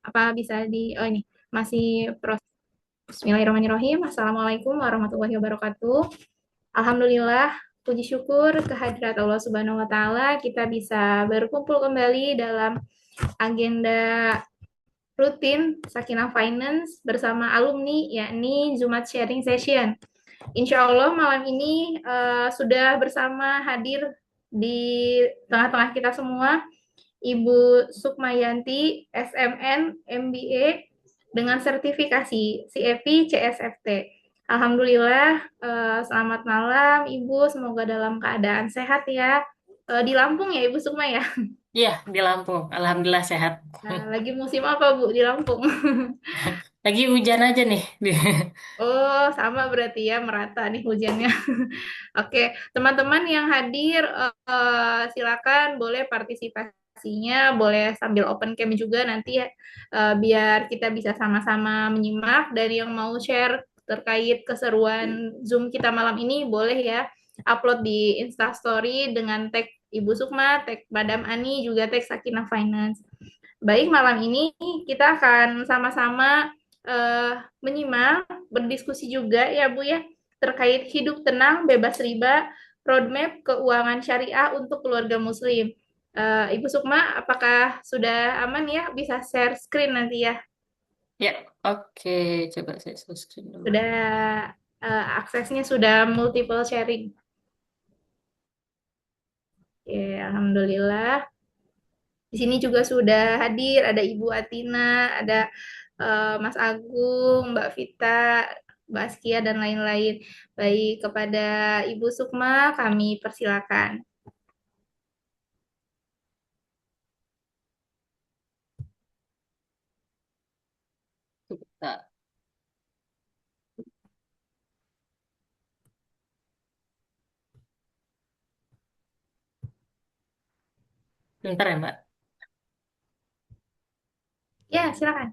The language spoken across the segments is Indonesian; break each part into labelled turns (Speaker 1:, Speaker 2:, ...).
Speaker 1: Apa bisa oh ini masih proses. Bismillahirrahmanirrahim. Assalamualaikum warahmatullahi wabarakatuh. Alhamdulillah, puji syukur kehadirat Allah Subhanahu wa taala kita bisa berkumpul kembali dalam agenda rutin Sakinah Finance bersama alumni yakni Jumat Sharing Session. Insya Allah malam ini sudah bersama hadir di tengah-tengah kita semua Ibu Sukmayanti, SMN, MBA dengan sertifikasi CFP, CSFT. Alhamdulillah, selamat malam Ibu, semoga dalam keadaan sehat ya. Di Lampung ya Ibu Sukma ya?
Speaker 2: Iya, di Lampung. Alhamdulillah sehat.
Speaker 1: Lagi musim apa Bu di Lampung?
Speaker 2: Lagi hujan aja nih.
Speaker 1: Oh, sama berarti ya, merata nih hujannya. Oke, teman-teman yang hadir, silakan boleh partisipasinya, boleh sambil open cam juga nanti ya, biar kita bisa sama-sama menyimak. Dan yang mau share terkait keseruan Zoom kita malam ini, boleh ya upload di Instastory dengan tag Ibu Sukma, tag Madam Ani, juga tag Sakinah Finance. Baik, malam ini kita akan sama-sama eh, menyimak, berdiskusi juga ya Bu ya, terkait hidup tenang, bebas riba, roadmap keuangan syariah untuk keluarga muslim. Ibu Sukma, apakah sudah aman ya? Bisa share screen nanti ya?
Speaker 2: Ya, oke. Coba saya share screen dulu.
Speaker 1: Sudah aksesnya sudah multiple sharing. Oke, Alhamdulillah. Di sini juga sudah hadir, ada Ibu Atina, ada Mas Agung, Mbak Vita, Mbak Askia, dan lain-lain. Baik, kepada Ibu Sukma, kami persilakan.
Speaker 2: Bentar, bentar ya, Mbak.
Speaker 1: Ya, silakan.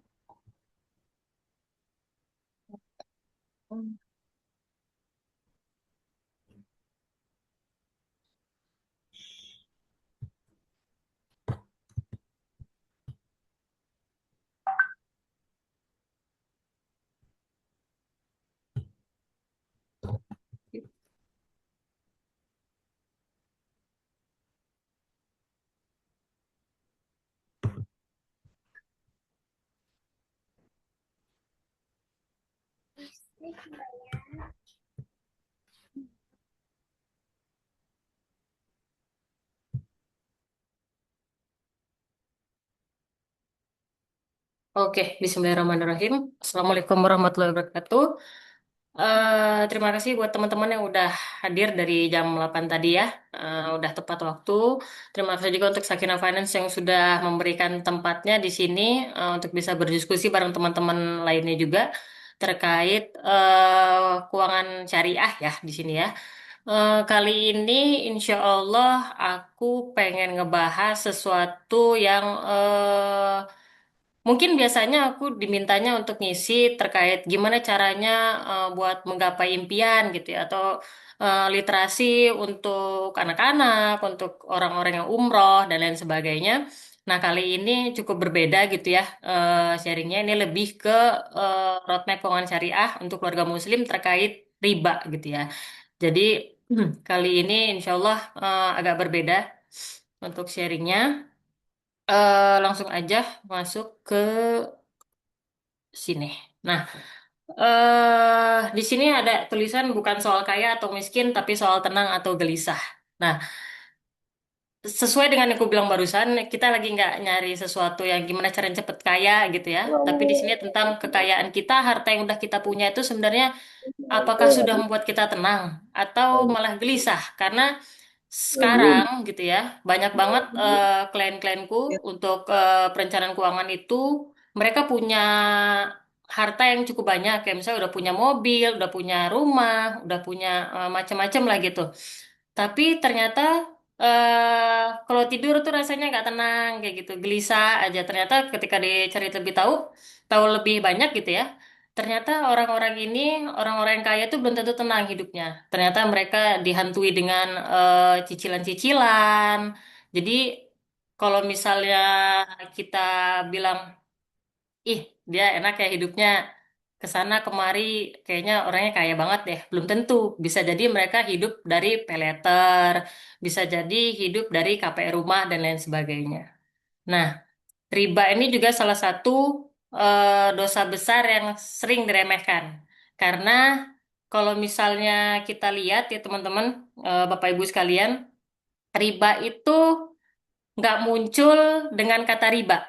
Speaker 2: Oke, Bismillahirrahmanirrahim. Assalamualaikum warahmatullahi wabarakatuh. Terima kasih buat teman-teman yang udah hadir dari jam 8 tadi ya. Udah tepat waktu. Terima kasih juga untuk Sakina Finance yang sudah memberikan tempatnya di sini untuk bisa berdiskusi bareng teman-teman lainnya juga terkait keuangan syariah ya di sini ya. Kali ini insya Allah aku pengen ngebahas sesuatu yang mungkin biasanya aku dimintanya untuk ngisi terkait gimana caranya buat menggapai impian gitu ya, atau literasi untuk anak-anak, untuk orang-orang yang umroh dan lain sebagainya. Nah, kali ini cukup berbeda gitu ya, sharingnya ini lebih ke roadmap keuangan syariah untuk keluarga muslim terkait riba gitu ya. Jadi kali ini insya Allah agak berbeda untuk sharingnya. Langsung aja masuk ke sini. Nah, di sini ada tulisan bukan soal kaya atau miskin, tapi soal tenang atau gelisah. Nah, sesuai dengan yang aku bilang barusan, kita lagi nggak nyari sesuatu yang gimana caranya cepet kaya gitu ya. Tapi di sini tentang kekayaan kita, harta yang udah kita punya itu sebenarnya apakah sudah membuat kita tenang atau malah gelisah? Karena sekarang gitu ya, banyak banget klien-klienku untuk perencanaan keuangan itu mereka punya harta yang cukup banyak, kayak misalnya udah punya mobil, udah punya rumah, udah punya macam-macam lah gitu. Tapi ternyata kalau tidur tuh rasanya nggak tenang kayak gitu, gelisah aja. Ternyata ketika dicari lebih tahu, tahu lebih banyak gitu ya. Ternyata orang-orang ini, orang-orang yang kaya tuh belum tentu tenang hidupnya. Ternyata mereka dihantui dengan cicilan-cicilan. Jadi kalau misalnya kita bilang ih dia enak ya hidupnya ke sana kemari kayaknya orangnya kaya banget deh. Belum tentu. Bisa jadi mereka hidup dari pay later, bisa jadi hidup dari KPR rumah dan lain sebagainya. Nah, riba ini juga salah satu dosa besar yang sering diremehkan. Karena kalau misalnya kita lihat ya teman-teman, Bapak Ibu sekalian, riba itu nggak muncul dengan kata riba.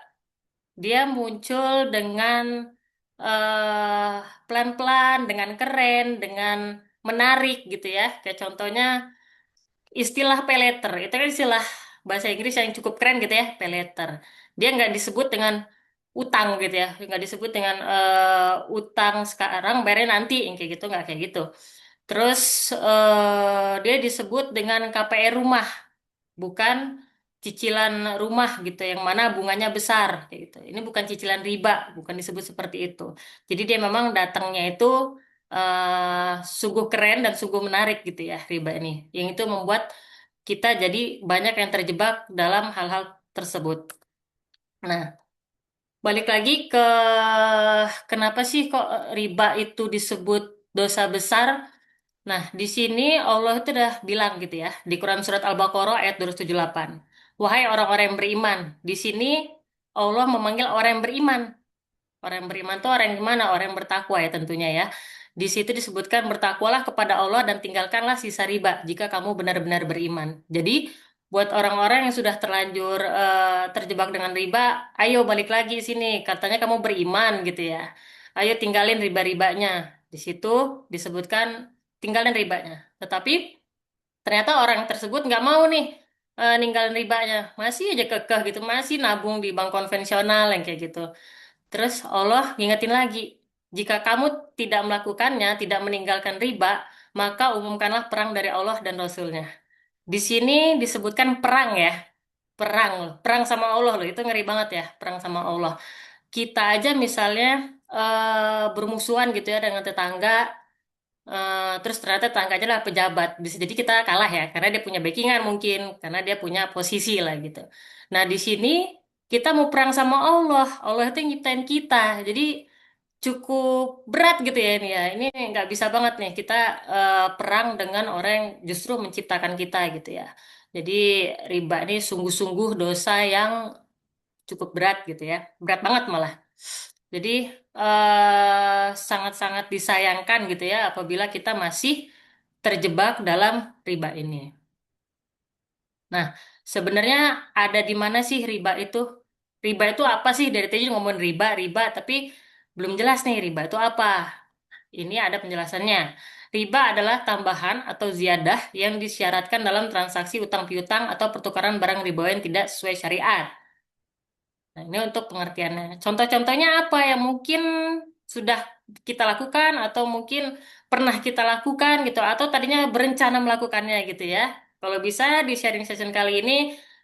Speaker 2: Dia muncul dengan eh, pelan-pelan, dengan keren, dengan menarik gitu ya. Kayak contohnya istilah pay later. Itu kan istilah bahasa Inggris yang cukup keren gitu ya, pay later. Dia nggak disebut dengan utang gitu ya, nggak disebut dengan utang sekarang, bayarnya nanti, yang kayak gitu nggak kayak gitu. Terus dia disebut dengan KPR rumah, bukan cicilan rumah gitu yang mana bunganya besar kayak gitu. Ini bukan cicilan riba, bukan disebut seperti itu. Jadi dia memang datangnya itu sungguh keren dan sungguh menarik gitu ya riba ini. Yang itu membuat kita jadi banyak yang terjebak dalam hal-hal tersebut. Nah, balik lagi ke kenapa sih kok riba itu disebut dosa besar? Nah, di sini Allah itu udah bilang gitu ya, di Quran Surat Al-Baqarah ayat 278. Wahai orang-orang yang beriman, di sini Allah memanggil orang yang beriman. Orang yang beriman itu orang yang gimana? Orang yang bertakwa ya tentunya ya. Di situ disebutkan bertakwalah kepada Allah dan tinggalkanlah sisa riba jika kamu benar-benar beriman. Jadi, buat orang-orang yang sudah terlanjur terjebak dengan riba, ayo balik lagi sini. Katanya kamu beriman gitu ya. Ayo tinggalin riba-ribanya. Di situ disebutkan tinggalin ribanya. Tetapi ternyata orang tersebut nggak mau nih ninggalin ribanya. Masih aja kekeh gitu, masih nabung di bank konvensional yang kayak gitu. Terus Allah ngingetin lagi, jika kamu tidak melakukannya, tidak meninggalkan riba, maka umumkanlah perang dari Allah dan Rasulnya. Di sini disebutkan perang ya, perang, loh. Perang sama Allah loh, itu ngeri banget ya, perang sama Allah. Kita aja misalnya bermusuhan gitu ya dengan tetangga, terus ternyata tetangganya lah pejabat. Bisa jadi kita kalah ya, karena dia punya backingan mungkin, karena dia punya posisi lah gitu. Nah di sini kita mau perang sama Allah, Allah itu yang nyiptain kita. Jadi cukup berat gitu ya ini ya. Ini nggak bisa banget nih kita perang dengan orang yang justru menciptakan kita gitu ya. Jadi riba ini sungguh-sungguh dosa yang cukup berat gitu ya. Berat banget malah. Jadi sangat-sangat disayangkan gitu ya apabila kita masih terjebak dalam riba ini. Nah, sebenarnya ada di mana sih riba itu? Riba itu apa sih? Dari tadi ngomongin riba, riba, tapi belum jelas nih riba itu apa. Ini ada penjelasannya. Riba adalah tambahan atau ziyadah yang disyaratkan dalam transaksi utang piutang atau pertukaran barang riba yang tidak sesuai syariat. Nah, ini untuk pengertiannya. Contoh-contohnya apa yang mungkin sudah kita lakukan atau mungkin pernah kita lakukan gitu atau tadinya berencana melakukannya gitu ya. Kalau bisa di sharing session kali ini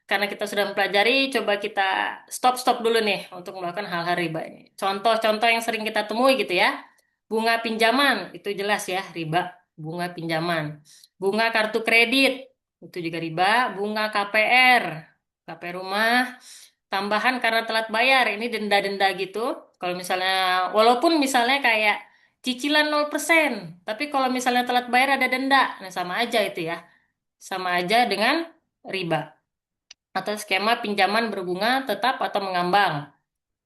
Speaker 2: karena kita sudah mempelajari, coba kita stop-stop dulu nih untuk melakukan hal-hal riba ini. Contoh-contoh yang sering kita temui gitu ya. Bunga pinjaman itu jelas ya riba. Bunga pinjaman. Bunga kartu kredit itu juga riba. Bunga KPR, KPR rumah tambahan karena telat bayar ini denda-denda gitu kalau misalnya walaupun misalnya kayak cicilan 0%, tapi kalau misalnya telat bayar ada denda nah sama aja itu ya sama aja dengan riba atau skema pinjaman berbunga tetap atau mengambang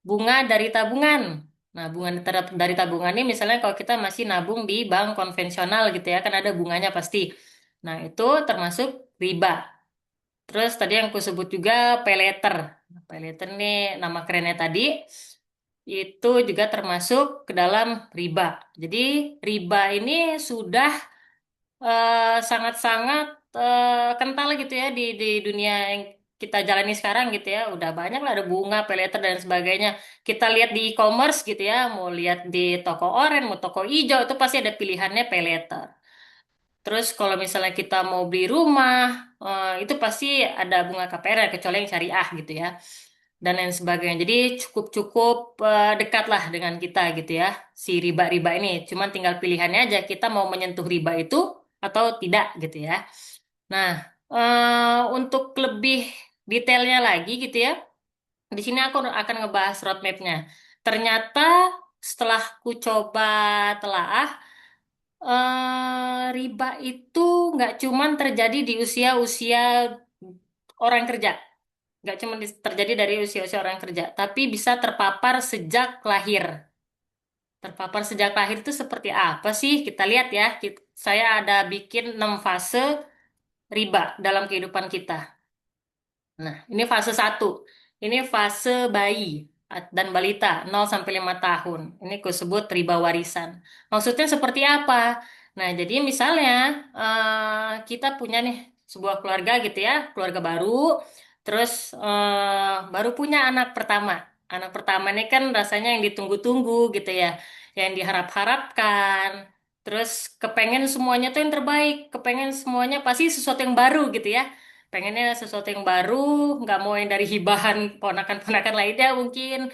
Speaker 2: bunga dari tabungan. Nah bunga dari tabungan ini misalnya kalau kita masih nabung di bank konvensional gitu ya kan ada bunganya pasti, nah itu termasuk riba. Terus tadi yang aku sebut juga pay later. Pay later nih nama kerennya tadi itu juga termasuk ke dalam riba. Jadi riba ini sudah sangat-sangat kental gitu ya di dunia yang kita jalani sekarang gitu ya. Udah banyak lah ada bunga, pay later dan sebagainya. Kita lihat di e-commerce gitu ya, mau lihat di toko oranye, mau toko hijau itu pasti ada pilihannya pay later. Terus kalau misalnya kita mau beli rumah, itu pasti ada bunga KPR ya, kecuali yang syariah gitu ya. Dan lain sebagainya. Jadi cukup-cukup dekat lah dengan kita gitu ya, si riba-riba ini. Cuman tinggal pilihannya aja, kita mau menyentuh riba itu atau tidak gitu ya. Nah, untuk lebih detailnya lagi gitu ya, di sini aku akan ngebahas roadmap-nya. Ternyata setelah ku coba telaah, riba itu nggak cuman terjadi di usia-usia orang kerja. Nggak cuma terjadi dari usia-usia orang kerja, tapi bisa terpapar sejak lahir. Terpapar sejak lahir itu seperti apa sih? Kita lihat ya. Saya ada bikin 6 fase riba dalam kehidupan kita. Nah, ini fase satu. Ini fase bayi dan balita 0 sampai 5 tahun. Ini aku sebut riba warisan. Maksudnya seperti apa? Nah, jadi misalnya kita punya nih sebuah keluarga gitu ya, keluarga baru, terus baru punya anak pertama. Anak pertama ini kan rasanya yang ditunggu-tunggu gitu ya, yang diharap-harapkan. Terus kepengen semuanya tuh yang terbaik, kepengen semuanya pasti sesuatu yang baru gitu ya, pengennya sesuatu yang baru, nggak mau yang dari hibahan ponakan-ponakan lainnya mungkin.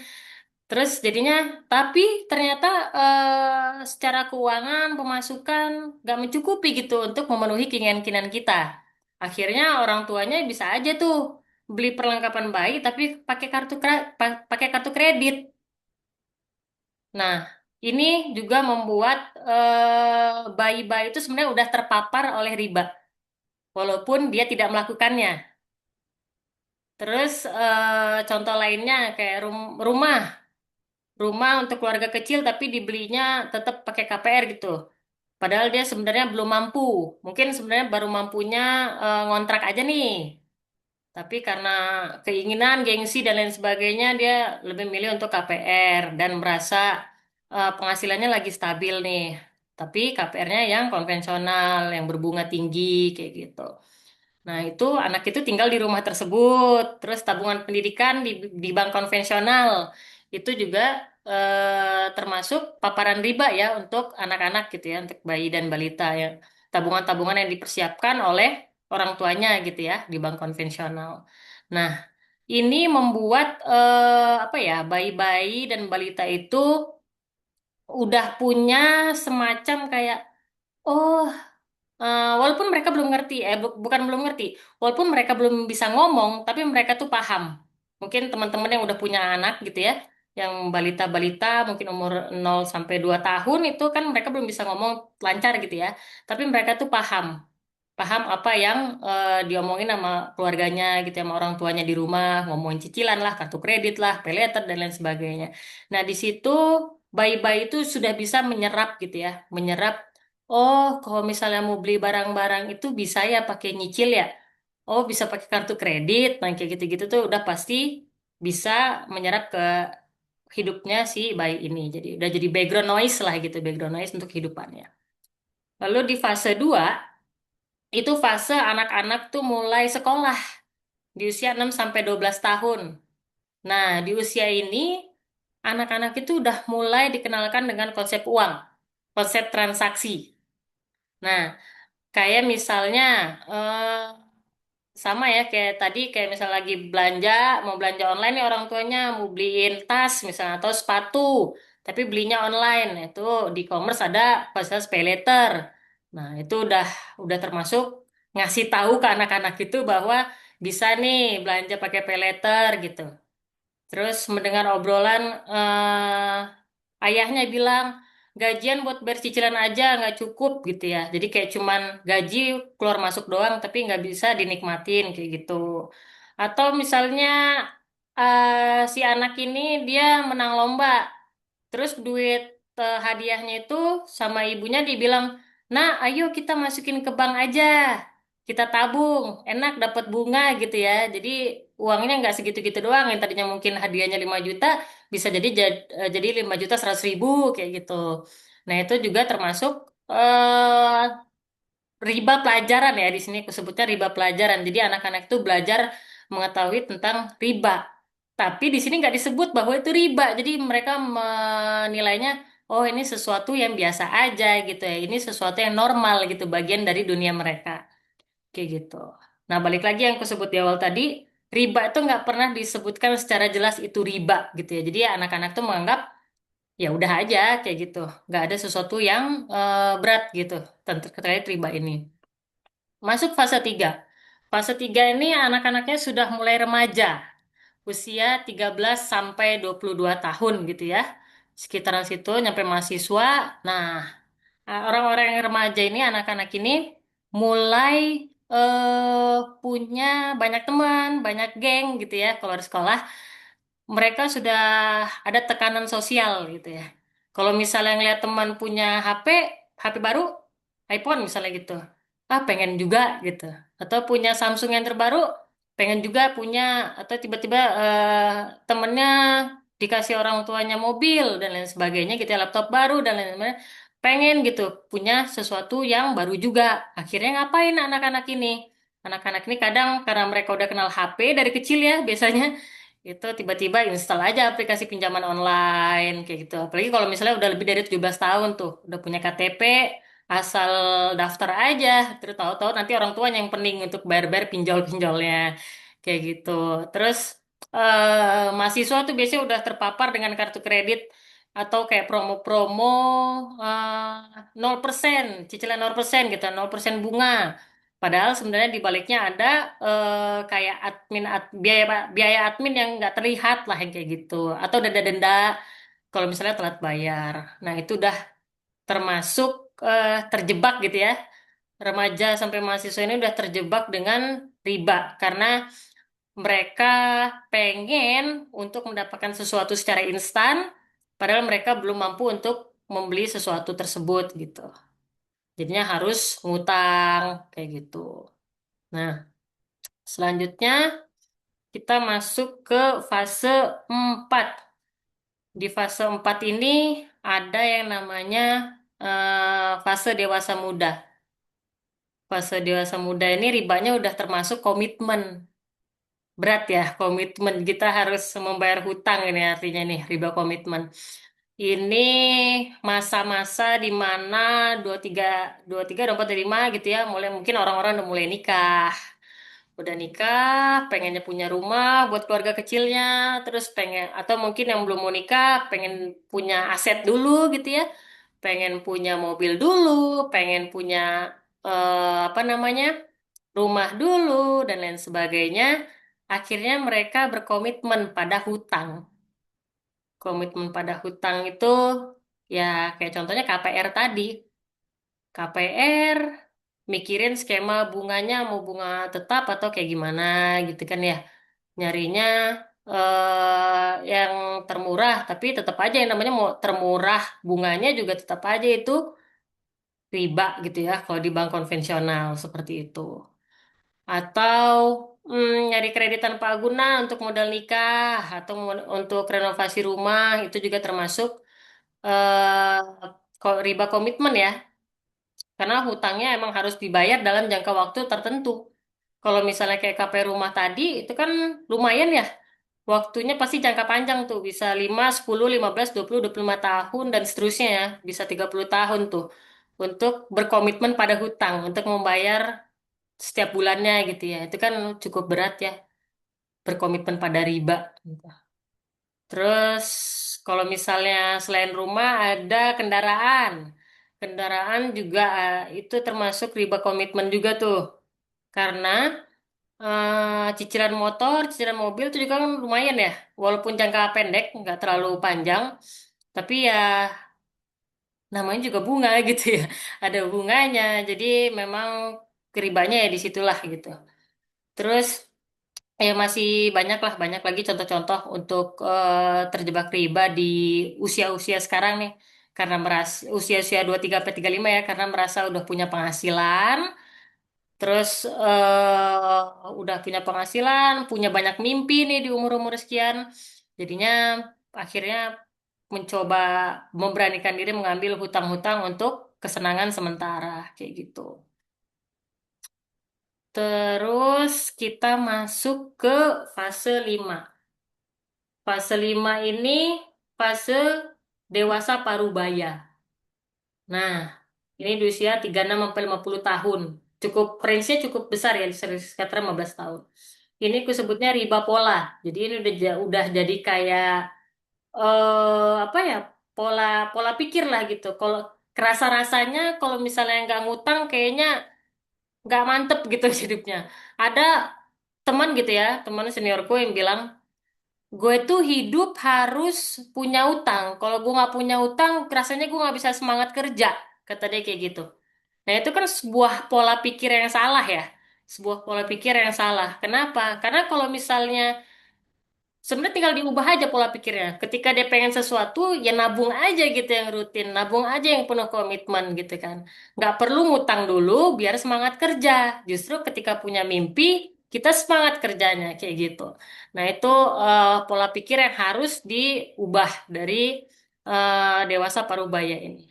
Speaker 2: Terus jadinya, tapi ternyata secara keuangan, pemasukan nggak mencukupi gitu untuk memenuhi keinginan-keinginan kita. Akhirnya orang tuanya bisa aja tuh beli perlengkapan bayi tapi pakai kartu kredit. Nah, ini juga membuat bayi-bayi itu sebenarnya udah terpapar oleh riba, walaupun dia tidak melakukannya. Terus contoh lainnya kayak rumah, rumah untuk keluarga kecil tapi dibelinya tetap pakai KPR gitu. Padahal dia sebenarnya belum mampu. Mungkin sebenarnya baru mampunya ngontrak aja nih. Tapi karena keinginan, gengsi dan lain sebagainya dia lebih milih untuk KPR dan merasa penghasilannya lagi stabil nih. Tapi KPR-nya yang konvensional, yang berbunga tinggi kayak gitu. Nah, itu anak itu tinggal di rumah tersebut. Terus tabungan pendidikan di bank konvensional. Itu juga termasuk paparan riba ya untuk anak-anak gitu ya, untuk bayi dan balita ya. Tabungan-tabungan yang dipersiapkan oleh orang tuanya gitu ya di bank konvensional. Nah, ini membuat apa ya, bayi-bayi dan balita itu udah punya semacam kayak, oh, walaupun mereka belum ngerti, bukan belum ngerti, walaupun mereka belum bisa ngomong, tapi mereka tuh paham. Mungkin teman-teman yang udah punya anak gitu ya, yang balita-balita mungkin umur 0 sampai 2 tahun itu kan mereka belum bisa ngomong lancar gitu ya, tapi mereka tuh paham paham apa yang diomongin sama keluarganya gitu ya, sama orang tuanya di rumah, ngomongin cicilan lah, kartu kredit lah, pay letter dan lain sebagainya. Nah, di situ bayi-bayi itu sudah bisa menyerap gitu ya, menyerap, oh kalau misalnya mau beli barang-barang itu bisa ya pakai nyicil ya, oh bisa pakai kartu kredit, nah kayak gitu-gitu tuh udah pasti bisa menyerap ke hidupnya si bayi ini. Jadi udah jadi background noise lah gitu, background noise untuk kehidupannya. Lalu di fase 2 itu fase anak-anak tuh mulai sekolah di usia 6 sampai 12 tahun. Nah, di usia ini anak-anak itu udah mulai dikenalkan dengan konsep uang, konsep transaksi. Nah, kayak misalnya eh, sama ya kayak tadi, kayak misalnya lagi belanja, mau belanja online nih orang tuanya mau beliin tas misalnya atau sepatu, tapi belinya online. Nah, itu di e-commerce ada fasilitas pay later. Nah, itu udah termasuk ngasih tahu ke anak-anak itu bahwa bisa nih belanja pakai pay later gitu. Terus mendengar obrolan ayahnya bilang gajian buat bayar cicilan aja nggak cukup gitu ya. Jadi kayak cuman gaji keluar masuk doang tapi nggak bisa dinikmatin kayak gitu. Atau misalnya si anak ini dia menang lomba. Terus duit hadiahnya itu sama ibunya dibilang, nah ayo kita masukin ke bank aja, kita tabung, enak dapat bunga gitu ya. Jadi uangnya nggak segitu-gitu doang, yang tadinya mungkin hadiahnya 5 juta, bisa jadi 5.100.000 kayak gitu. Nah itu juga termasuk riba pelajaran ya, di sini aku sebutnya riba pelajaran. Jadi anak-anak itu belajar mengetahui tentang riba. Tapi di sini nggak disebut bahwa itu riba. Jadi mereka menilainya, oh ini sesuatu yang biasa aja gitu ya. Ini sesuatu yang normal gitu, bagian dari dunia mereka. Kayak gitu. Nah, balik lagi yang aku sebut di awal tadi, riba itu nggak pernah disebutkan secara jelas itu riba gitu ya. Jadi ya anak-anak tuh menganggap ya udah aja kayak gitu. Nggak ada sesuatu yang berat gitu terkait riba ini. Masuk fase 3. Fase 3 ini anak-anaknya sudah mulai remaja. usia 13 sampai 22 tahun gitu ya. Sekitaran situ nyampe mahasiswa. Nah, orang-orang yang remaja ini, anak-anak ini mulai punya banyak teman, banyak geng gitu ya kalau di sekolah. Mereka sudah ada tekanan sosial gitu ya. Kalau misalnya ngeliat teman punya HP baru, iPhone misalnya gitu, ah pengen juga gitu. Atau punya Samsung yang terbaru, pengen juga punya. Atau tiba-tiba temennya dikasih orang tuanya mobil dan lain sebagainya gitu ya, laptop baru dan lain sebagainya. Pengen gitu, punya sesuatu yang baru juga. Akhirnya ngapain anak-anak ini? Anak-anak ini kadang karena mereka udah kenal HP dari kecil ya biasanya, itu tiba-tiba install aja aplikasi pinjaman online kayak gitu. Apalagi kalau misalnya udah lebih dari 17 tahun tuh, udah punya KTP, asal daftar aja, terus tahu-tahu nanti orang tuanya yang pening untuk bayar-bayar pinjol-pinjolnya kayak gitu. Terus mahasiswa tuh biasanya udah terpapar dengan kartu kredit atau kayak promo-promo 0%, cicilan 0% gitu, 0% bunga. Padahal sebenarnya di baliknya ada kayak biaya biaya admin yang nggak terlihat lah yang kayak gitu, atau denda-denda kalau misalnya telat bayar. Nah itu udah termasuk terjebak gitu ya. Remaja sampai mahasiswa ini udah terjebak dengan riba karena mereka pengen untuk mendapatkan sesuatu secara instan, padahal mereka belum mampu untuk membeli sesuatu tersebut gitu. Jadinya harus ngutang kayak gitu. Nah, selanjutnya kita masuk ke fase 4. Di fase 4 ini ada yang namanya fase dewasa muda. Fase dewasa muda ini ribanya udah termasuk komitmen. Berat ya, komitmen. Kita harus membayar hutang ini artinya nih, riba komitmen. Ini masa-masa di mana 23, 23, 24, 25 gitu ya, mulai mungkin orang-orang udah mulai nikah. Udah nikah, pengennya punya rumah buat keluarga kecilnya, terus pengen atau mungkin yang belum mau nikah, pengen punya aset dulu gitu ya, pengen punya mobil dulu, pengen punya apa namanya rumah dulu dan lain sebagainya. Akhirnya mereka berkomitmen pada hutang. Komitmen pada hutang itu ya kayak contohnya KPR tadi. KPR mikirin skema bunganya mau bunga tetap atau kayak gimana gitu kan ya. Nyarinya yang termurah, tapi tetap aja yang namanya mau termurah bunganya juga tetap aja itu riba gitu ya kalau di bank konvensional seperti itu. Atau nyari kredit tanpa guna untuk modal nikah atau untuk renovasi rumah itu juga termasuk riba komitmen ya. Karena hutangnya emang harus dibayar dalam jangka waktu tertentu. Kalau misalnya kayak KP rumah tadi, itu kan lumayan ya. Waktunya pasti jangka panjang tuh. Bisa 5, 10, 15, 20, 25 tahun dan seterusnya ya. Bisa 30 tahun tuh. Untuk berkomitmen pada hutang. Untuk membayar setiap bulannya gitu ya. Itu kan cukup berat ya. Berkomitmen pada riba. Gitu. Terus kalau misalnya selain rumah ada kendaraan. Kendaraan juga itu termasuk riba komitmen juga tuh. Karena cicilan motor, cicilan mobil itu juga kan lumayan ya. Walaupun jangka pendek, nggak terlalu panjang. Tapi ya namanya juga bunga gitu ya. Ada bunganya. Jadi memang ribanya ya di situlah gitu. Terus ya masih banyak lah, banyak lagi contoh-contoh untuk terjebak riba di usia-usia sekarang nih. Karena merasa usia-usia 23 sampai 35 ya, karena merasa udah punya penghasilan, terus udah punya penghasilan, punya banyak mimpi nih di umur-umur sekian. Jadinya akhirnya mencoba memberanikan diri mengambil hutang-hutang untuk kesenangan sementara kayak gitu. Terus kita masuk ke fase 5. Fase 5 ini fase dewasa parubaya. Nah, ini di usia 36 sampai 50 tahun. Cukup range-nya cukup besar ya, sekitar 15 tahun. Ini aku sebutnya riba pola. Jadi ini udah jadi kayak apa ya? Pola pola pikir lah gitu. Kalau kerasa rasanya kalau misalnya nggak ngutang kayaknya nggak mantep gitu hidupnya. Ada teman gitu ya, teman seniorku yang bilang gue tuh hidup harus punya utang. Kalau gue nggak punya utang, rasanya gue nggak bisa semangat kerja. Kata dia kayak gitu. Nah, itu kan sebuah pola pikir yang salah ya. Sebuah pola pikir yang salah. Kenapa? Karena kalau misalnya sebenarnya tinggal diubah aja pola pikirnya. Ketika dia pengen sesuatu, ya nabung aja gitu yang rutin. Nabung aja yang penuh komitmen gitu kan. Nggak perlu ngutang dulu biar semangat kerja. Justru ketika punya mimpi, kita semangat kerjanya kayak gitu. Nah itu pola pikir yang harus diubah dari dewasa parubaya ini.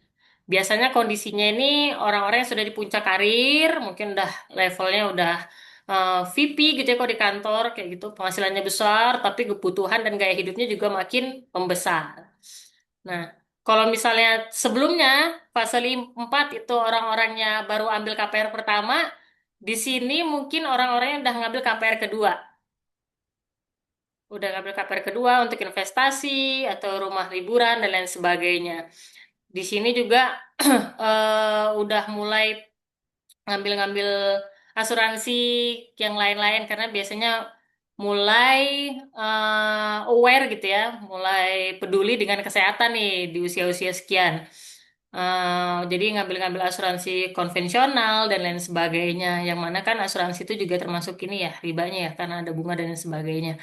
Speaker 2: Biasanya kondisinya ini orang-orang yang sudah di puncak karir, mungkin udah levelnya udah VP gitu ya kalau di kantor kayak gitu penghasilannya besar tapi kebutuhan dan gaya hidupnya juga makin membesar. Nah, kalau misalnya sebelumnya fase 4 itu orang-orangnya baru ambil KPR pertama, di sini mungkin orang-orangnya udah ngambil KPR kedua. Udah ngambil KPR kedua untuk investasi atau rumah liburan dan lain sebagainya. Di sini juga udah mulai ngambil-ngambil asuransi yang lain-lain karena biasanya mulai aware gitu ya, mulai peduli dengan kesehatan nih di usia-usia sekian. Jadi ngambil-ngambil asuransi konvensional dan lain sebagainya. Yang mana kan asuransi itu juga termasuk ini ya ribanya ya karena ada bunga dan lain sebagainya.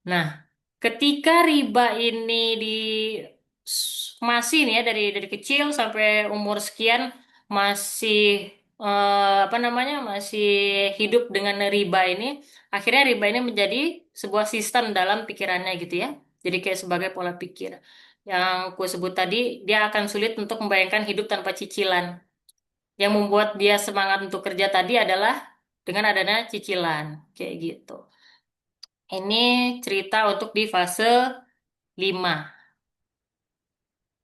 Speaker 2: Nah, ketika riba ini masih nih ya dari kecil sampai umur sekian masih apa namanya masih hidup dengan riba ini, akhirnya riba ini menjadi sebuah sistem dalam pikirannya gitu ya. Jadi kayak sebagai pola pikir. Yang ku sebut tadi, dia akan sulit untuk membayangkan hidup tanpa cicilan. Yang membuat dia semangat untuk kerja tadi adalah dengan adanya cicilan, kayak gitu. Ini cerita untuk di fase 5.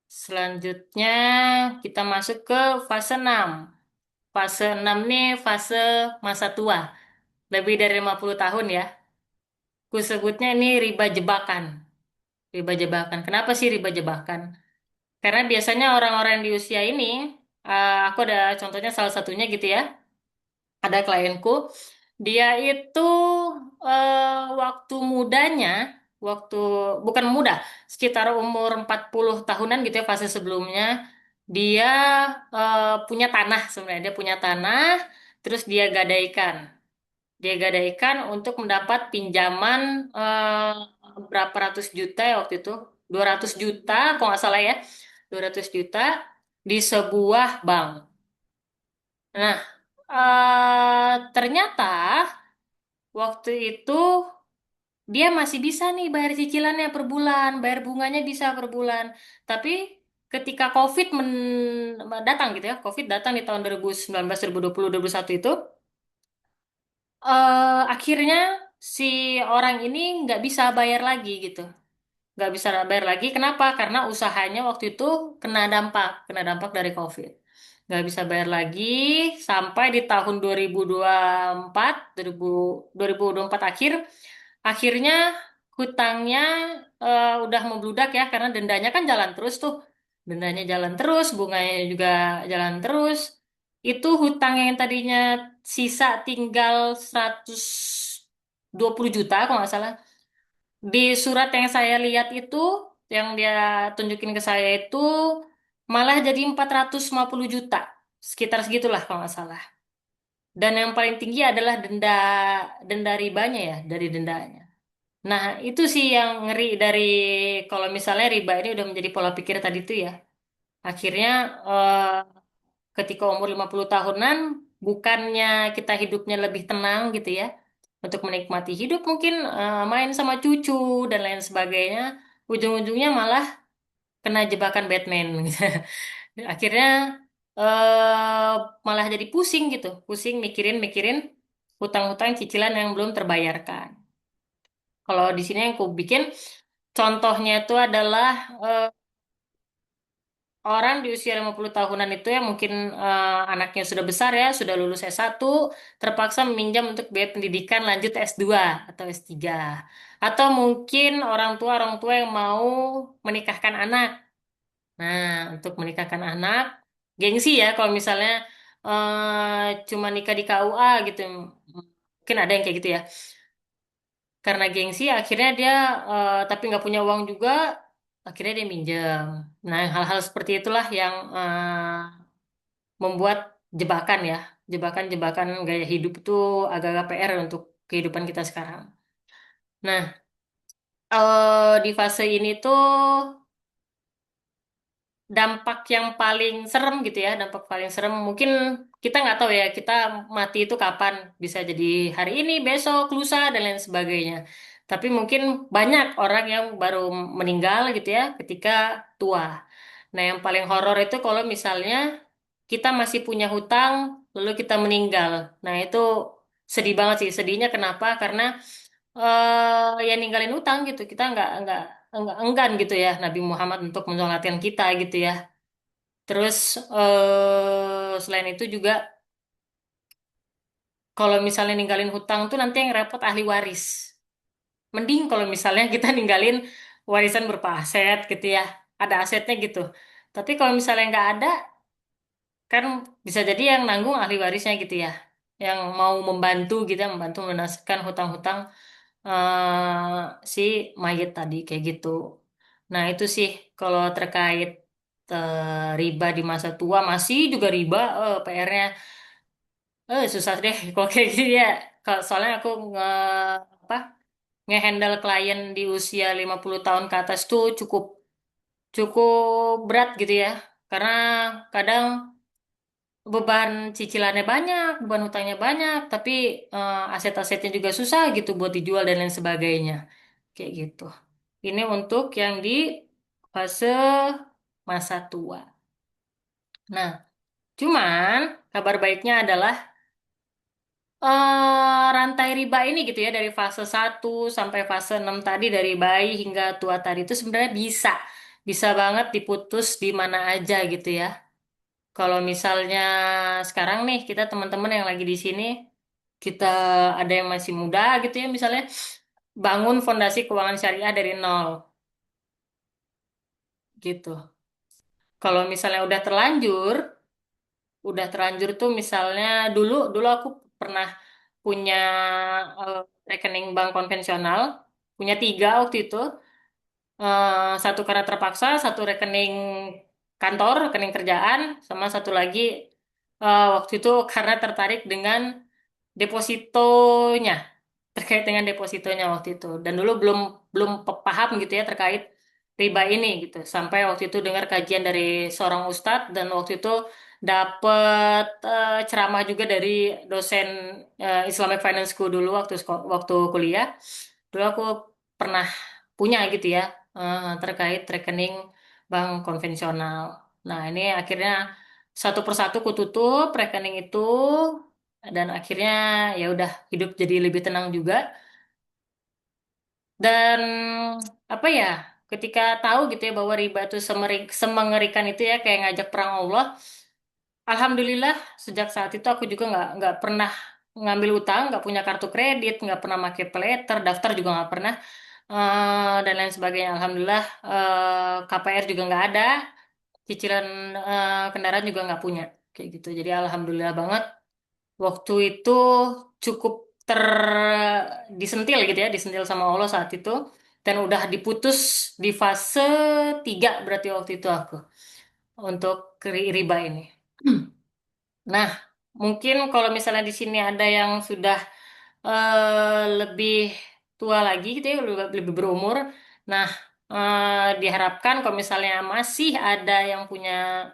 Speaker 2: Selanjutnya kita masuk ke fase 6. Fase 6 nih fase masa tua. Lebih dari 50 tahun ya. Ku sebutnya ini riba jebakan. Riba jebakan. Kenapa sih riba jebakan? Karena biasanya orang-orang di usia ini, aku ada contohnya salah satunya gitu ya. Ada klienku, dia itu waktu mudanya, waktu bukan muda, sekitar umur 40 tahunan gitu ya fase sebelumnya, dia punya tanah sebenarnya, dia punya tanah, terus dia gadaikan. Dia gadaikan untuk mendapat pinjaman berapa ratus juta ya waktu itu, 200 juta kalau nggak salah ya, 200 juta di sebuah bank. Nah, ternyata waktu itu dia masih bisa nih bayar cicilannya per bulan, bayar bunganya bisa per bulan. Tapi ketika datang gitu ya, COVID datang di tahun 2019, 2020, 2021 itu, akhirnya si orang ini nggak bisa bayar lagi gitu. Nggak bisa bayar lagi. Kenapa? Karena usahanya waktu itu kena dampak dari COVID. Nggak bisa bayar lagi sampai di tahun 2024, 2024 akhir, akhirnya hutangnya udah membludak ya, karena dendanya kan jalan terus tuh. Dendanya jalan terus, bunganya juga jalan terus. Itu hutang yang tadinya sisa tinggal 120 juta kalau nggak salah di surat yang saya lihat itu, yang dia tunjukin ke saya itu malah jadi 450 juta. Sekitar segitulah kalau nggak salah. Dan yang paling tinggi adalah denda denda ribanya ya, dari dendanya. Nah, itu sih yang ngeri dari kalau misalnya riba ini udah menjadi pola pikir tadi tuh ya. Akhirnya eh, ketika umur 50 tahunan, bukannya kita hidupnya lebih tenang gitu ya, untuk menikmati hidup mungkin main sama cucu dan lain sebagainya, ujung-ujungnya malah kena jebakan Batman gitu. Akhirnya eh, malah jadi pusing gitu, pusing mikirin-mikirin hutang-hutang cicilan yang belum terbayarkan. Kalau di sini yang aku bikin contohnya itu adalah eh, orang di usia 50 tahunan itu yang mungkin anaknya sudah besar ya, sudah lulus S1, terpaksa meminjam untuk biaya pendidikan lanjut S2 atau S3. Atau mungkin orang tua yang mau menikahkan anak. Nah, untuk menikahkan anak, gengsi ya kalau misalnya cuma nikah di KUA gitu. Mungkin ada yang kayak gitu ya. karena gengsi akhirnya dia tapi nggak punya uang juga, akhirnya dia minjem. Nah, hal-hal seperti itulah yang membuat jebakan ya, jebakan-jebakan gaya hidup itu agak-agak PR untuk kehidupan kita sekarang. Nah, di fase ini tuh dampak yang paling serem gitu ya, dampak paling serem mungkin kita nggak tahu ya, kita mati itu kapan, bisa jadi hari ini, besok, lusa dan lain sebagainya. Tapi mungkin banyak orang yang baru meninggal gitu ya ketika tua. Nah, yang paling horor itu kalau misalnya kita masih punya hutang lalu kita meninggal. Nah, itu sedih banget sih. Sedihnya kenapa? Karena ya ninggalin hutang gitu. Kita nggak enggan gitu ya Nabi Muhammad untuk menyolatkan kita gitu ya. Terus selain itu juga kalau misalnya ninggalin hutang tuh nanti yang repot ahli waris. Mending kalau misalnya kita ninggalin warisan berupa aset gitu ya. Ada asetnya gitu. Tapi kalau misalnya nggak ada, kan bisa jadi yang nanggung ahli warisnya gitu ya. Yang mau membantu gitu ya, membantu melunaskan hutang-hutang si mayit tadi kayak gitu. Nah, itu sih kalau terkait riba di masa tua masih juga riba PR-nya susah deh kalau kayak gini ya. Kalau soalnya aku apa ngehandle klien di usia 50 tahun ke atas tuh cukup cukup berat gitu ya. Karena kadang beban cicilannya banyak, beban hutangnya banyak, tapi aset-asetnya juga susah gitu buat dijual dan lain sebagainya. Kayak gitu. Ini untuk yang di fase masa tua. Nah, cuman kabar baiknya adalah rantai riba ini gitu ya dari fase 1 sampai fase 6 tadi dari bayi hingga tua tadi itu sebenarnya bisa banget diputus di mana aja gitu ya. Kalau misalnya sekarang nih kita teman-teman yang lagi di sini kita ada yang masih muda gitu ya misalnya bangun fondasi keuangan syariah dari nol gitu. Kalau misalnya udah terlanjur tuh misalnya dulu dulu aku pernah punya eh, rekening bank konvensional, punya 3 waktu itu. Satu karena terpaksa, satu rekening kantor, rekening kerjaan, sama satu lagi waktu itu karena tertarik dengan depositonya, terkait dengan depositonya waktu itu. Dan dulu belum belum paham gitu ya terkait riba ini gitu. Sampai waktu itu dengar kajian dari seorang ustadz dan waktu itu dapat ceramah juga dari dosen Islamic Finance School dulu waktu kuliah. Dulu aku pernah punya gitu ya terkait rekening bank konvensional. Nah, ini akhirnya satu persatu kututup rekening itu dan akhirnya ya udah hidup jadi lebih tenang juga. Dan apa ya, ketika tahu gitu ya bahwa riba itu semengerikan itu ya kayak ngajak perang Allah. Alhamdulillah sejak saat itu aku juga nggak pernah ngambil utang, nggak punya kartu kredit, nggak pernah pakai paylater, daftar juga nggak pernah dan lain sebagainya. Alhamdulillah KPR juga nggak ada, cicilan kendaraan juga nggak punya kayak gitu. Jadi alhamdulillah banget waktu itu cukup ter disentil gitu ya, disentil sama Allah saat itu dan udah diputus di fase 3 berarti waktu itu aku untuk riba ini. Nah, mungkin kalau misalnya di sini ada yang sudah lebih tua lagi gitu ya, lebih berumur. Nah, diharapkan kalau misalnya masih ada yang punya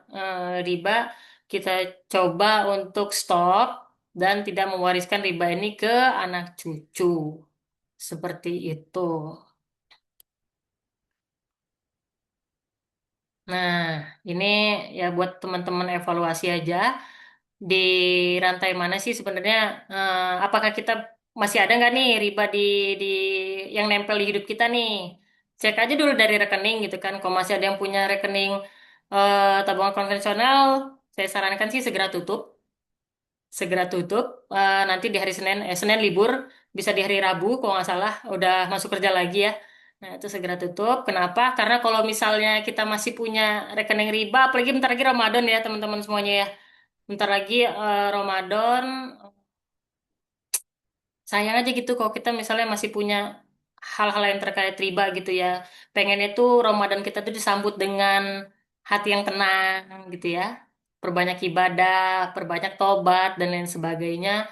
Speaker 2: riba, kita coba untuk stop dan tidak mewariskan riba ini ke anak cucu. Seperti itu. Nah, ini ya buat teman-teman evaluasi aja. Di rantai mana sih sebenarnya apakah kita masih ada nggak nih riba di yang nempel di hidup kita nih? Cek aja dulu dari rekening gitu kan. Kalau masih ada yang punya rekening tabungan konvensional, saya sarankan sih segera tutup, segera tutup. Nanti di hari Senin, Senin libur, bisa di hari Rabu kalau nggak salah udah masuk kerja lagi ya. Nah, itu segera tutup. Kenapa? Karena kalau misalnya kita masih punya rekening riba, apalagi bentar lagi Ramadan ya teman-teman semuanya ya. Bentar lagi Ramadan, sayang aja gitu kalau kita misalnya masih punya hal-hal yang terkait riba gitu ya. Pengennya tuh Ramadan kita tuh disambut dengan hati yang tenang gitu ya. Perbanyak ibadah, perbanyak tobat dan lain sebagainya.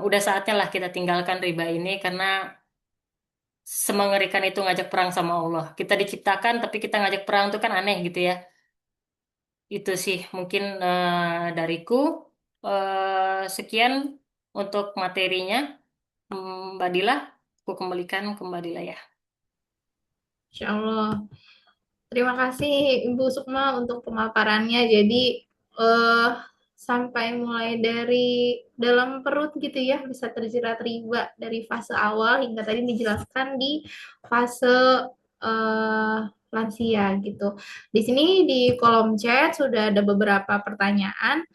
Speaker 2: Udah saatnya lah kita tinggalkan riba ini karena semengerikan itu ngajak perang sama Allah. Kita diciptakan tapi kita ngajak perang tuh kan aneh gitu ya. Itu sih mungkin dariku. Sekian untuk materinya. Mbak Dila, aku kembalikan ke Mbak Dila ya.
Speaker 1: Insya Allah. Terima kasih Ibu Sukma untuk pemaparannya. Jadi eh sampai mulai dari dalam perut gitu ya bisa terjerat riba dari fase awal hingga tadi dijelaskan di fase eh, lansia gitu. Di sini di kolom chat sudah ada beberapa pertanyaan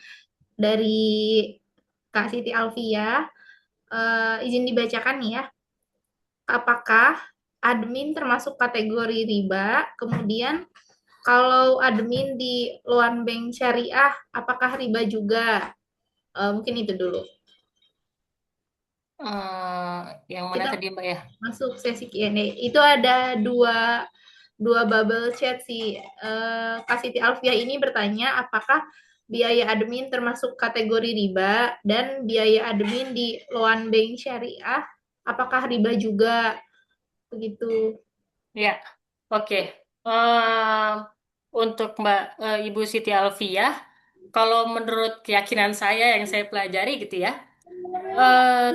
Speaker 1: dari Kak Siti Alfia. Izin dibacakan nih ya. Apakah admin termasuk kategori riba? Kemudian kalau admin di Loan Bank Syariah, apakah riba juga? Mungkin itu dulu.
Speaker 2: Yang mana
Speaker 1: Kita
Speaker 2: tadi Mbak ya?
Speaker 1: masuk sesi Q&A. Itu ada dua dua bubble chat sih. Kak Siti Alfia ini bertanya apakah biaya admin termasuk kategori riba dan biaya admin di Loan Bank Syariah, apakah riba juga? Begitu.
Speaker 2: Ya, oke. Eh, untuk Ibu Siti Alfiah, kalau menurut keyakinan saya yang saya pelajari gitu ya,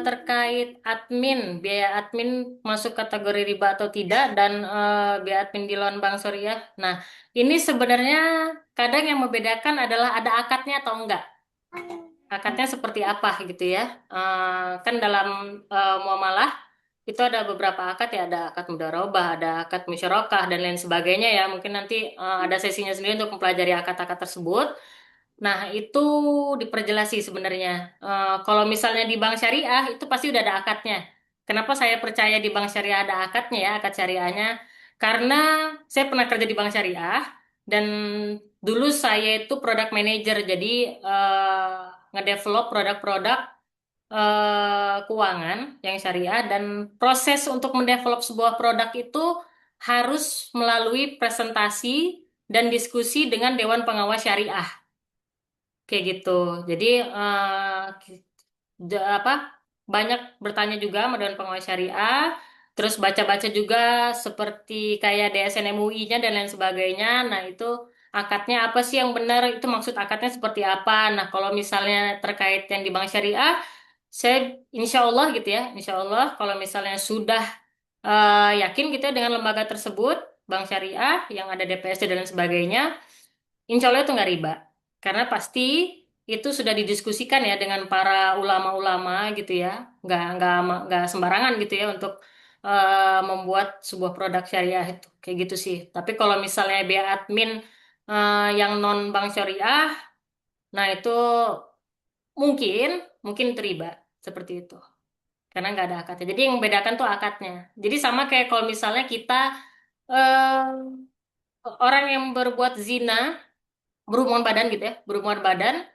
Speaker 2: terkait admin, biaya admin masuk kategori riba atau tidak, dan biaya admin di loan bank syariah. Nah, ini sebenarnya kadang yang membedakan adalah ada akadnya atau enggak. Akadnya seperti apa gitu ya. Kan dalam muamalah itu ada beberapa akad ya, ada akad mudharabah, ada akad musyarakah dan lain sebagainya ya. Mungkin nanti ada sesinya sendiri untuk mempelajari akad-akad tersebut. Nah, itu diperjelas sih sebenarnya. Kalau misalnya di bank syariah itu pasti udah ada akadnya. Kenapa saya percaya di bank syariah ada akadnya ya, akad syariahnya? Karena saya pernah kerja di bank syariah dan dulu saya itu product manager, jadi ngedevelop produk-produk keuangan yang syariah dan proses untuk mendevelop sebuah produk itu harus melalui presentasi dan diskusi dengan Dewan Pengawas Syariah. Kayak gitu. Jadi apa banyak bertanya juga sama Dewan Pengawas Syariah, terus baca-baca juga seperti kayak DSN MUI-nya dan lain sebagainya. Nah, itu akadnya apa sih yang benar? Itu maksud akadnya seperti apa? Nah, kalau misalnya terkait yang di Bank Syariah, saya insya Allah gitu ya, insya Allah kalau misalnya sudah yakin gitu ya dengan lembaga tersebut, Bank Syariah yang ada DPSD dan lain sebagainya, insya Allah itu nggak riba. Karena pasti itu sudah didiskusikan ya dengan para ulama-ulama gitu ya. Nggak sembarangan gitu ya untuk membuat sebuah produk syariah itu. Kayak gitu sih. Tapi kalau misalnya biaya admin yang non bank syariah, nah itu mungkin, mungkin itu riba. Seperti itu. Karena nggak ada akadnya. Jadi yang membedakan tuh akadnya. Jadi sama kayak kalau misalnya kita orang yang berbuat zina, berhubungan badan gitu ya, berhubungan badan,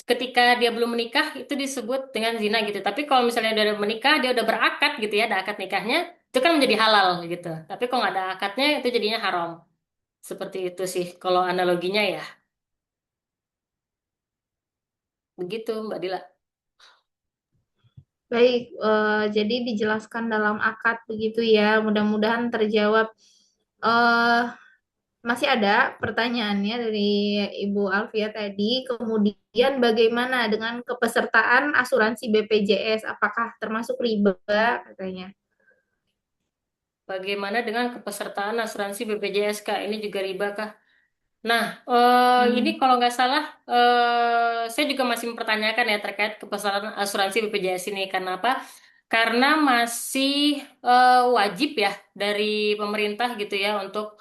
Speaker 2: ketika dia belum menikah itu disebut dengan zina gitu. Tapi kalau misalnya dia udah menikah, dia udah berakad gitu ya, ada akad nikahnya, itu kan menjadi halal gitu. Tapi kalau nggak ada akadnya itu jadinya haram. Seperti itu sih kalau analoginya ya. Begitu Mbak Dila.
Speaker 1: Baik, jadi dijelaskan dalam akad begitu ya. Mudah-mudahan terjawab. eh Masih ada pertanyaannya dari Ibu Alfia tadi. Kemudian bagaimana dengan kepesertaan asuransi BPJS? Apakah termasuk riba katanya?
Speaker 2: Bagaimana dengan kepesertaan asuransi BPJS Kak? Ini juga riba kah? Nah, ini
Speaker 1: Hmm.
Speaker 2: kalau nggak salah, saya juga masih mempertanyakan ya terkait kepesertaan asuransi BPJS ini. Karena apa? Karena masih wajib ya dari pemerintah gitu ya untuk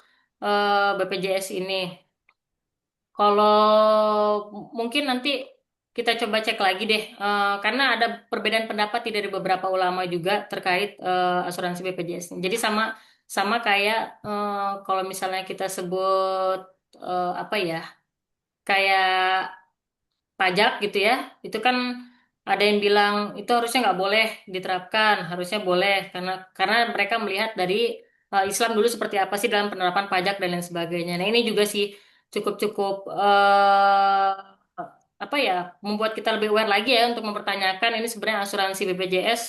Speaker 2: BPJS ini. Kalau mungkin nanti kita coba cek lagi deh, karena ada perbedaan pendapat nih dari beberapa ulama juga terkait asuransi BPJS ini. Jadi sama sama kayak kalau misalnya kita sebut apa ya, kayak pajak gitu ya, itu kan Ada yang bilang itu harusnya nggak boleh diterapkan, harusnya boleh karena mereka melihat dari Islam dulu seperti apa sih dalam penerapan pajak dan lain sebagainya. Nah ini juga sih cukup-cukup apa ya, membuat kita lebih aware lagi ya untuk mempertanyakan ini sebenarnya asuransi BPJS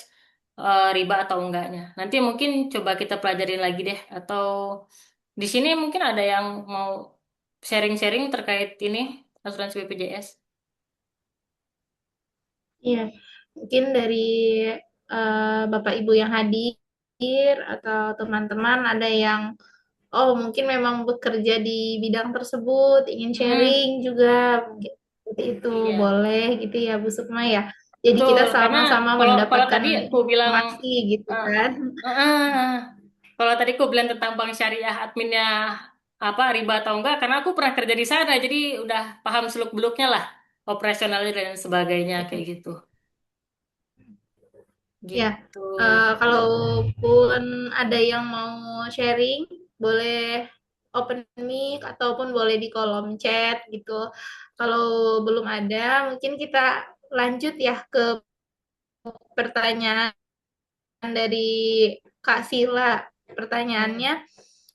Speaker 2: riba atau enggaknya. Nanti mungkin coba kita pelajarin lagi deh, atau di sini mungkin ada yang mau sharing-sharing terkait ini asuransi BPJS.
Speaker 1: Iya, mungkin dari Bapak Ibu yang hadir atau teman-teman ada yang oh mungkin memang bekerja di bidang tersebut, ingin
Speaker 2: Mm-mm,
Speaker 1: sharing juga mungkin seperti itu
Speaker 2: iya.
Speaker 1: boleh gitu ya Bu Sukma ya. Jadi kita
Speaker 2: Betul, karena
Speaker 1: sama-sama
Speaker 2: kalau kalau
Speaker 1: mendapatkan
Speaker 2: tadi aku bilang
Speaker 1: informasi gitu
Speaker 2: eh,
Speaker 1: kan.
Speaker 2: kalau tadi aku bilang tentang bank syariah adminnya apa riba atau enggak, karena aku pernah kerja di sana, jadi udah paham seluk-beluknya lah, operasionalnya dan sebagainya kayak gitu.
Speaker 1: Ya,
Speaker 2: Gitu.
Speaker 1: kalaupun ada yang mau sharing, boleh open mic ataupun boleh di kolom chat gitu. Kalau belum ada, mungkin kita lanjut ya ke pertanyaan dari Kak Sila.
Speaker 2: Hmm.
Speaker 1: Pertanyaannya,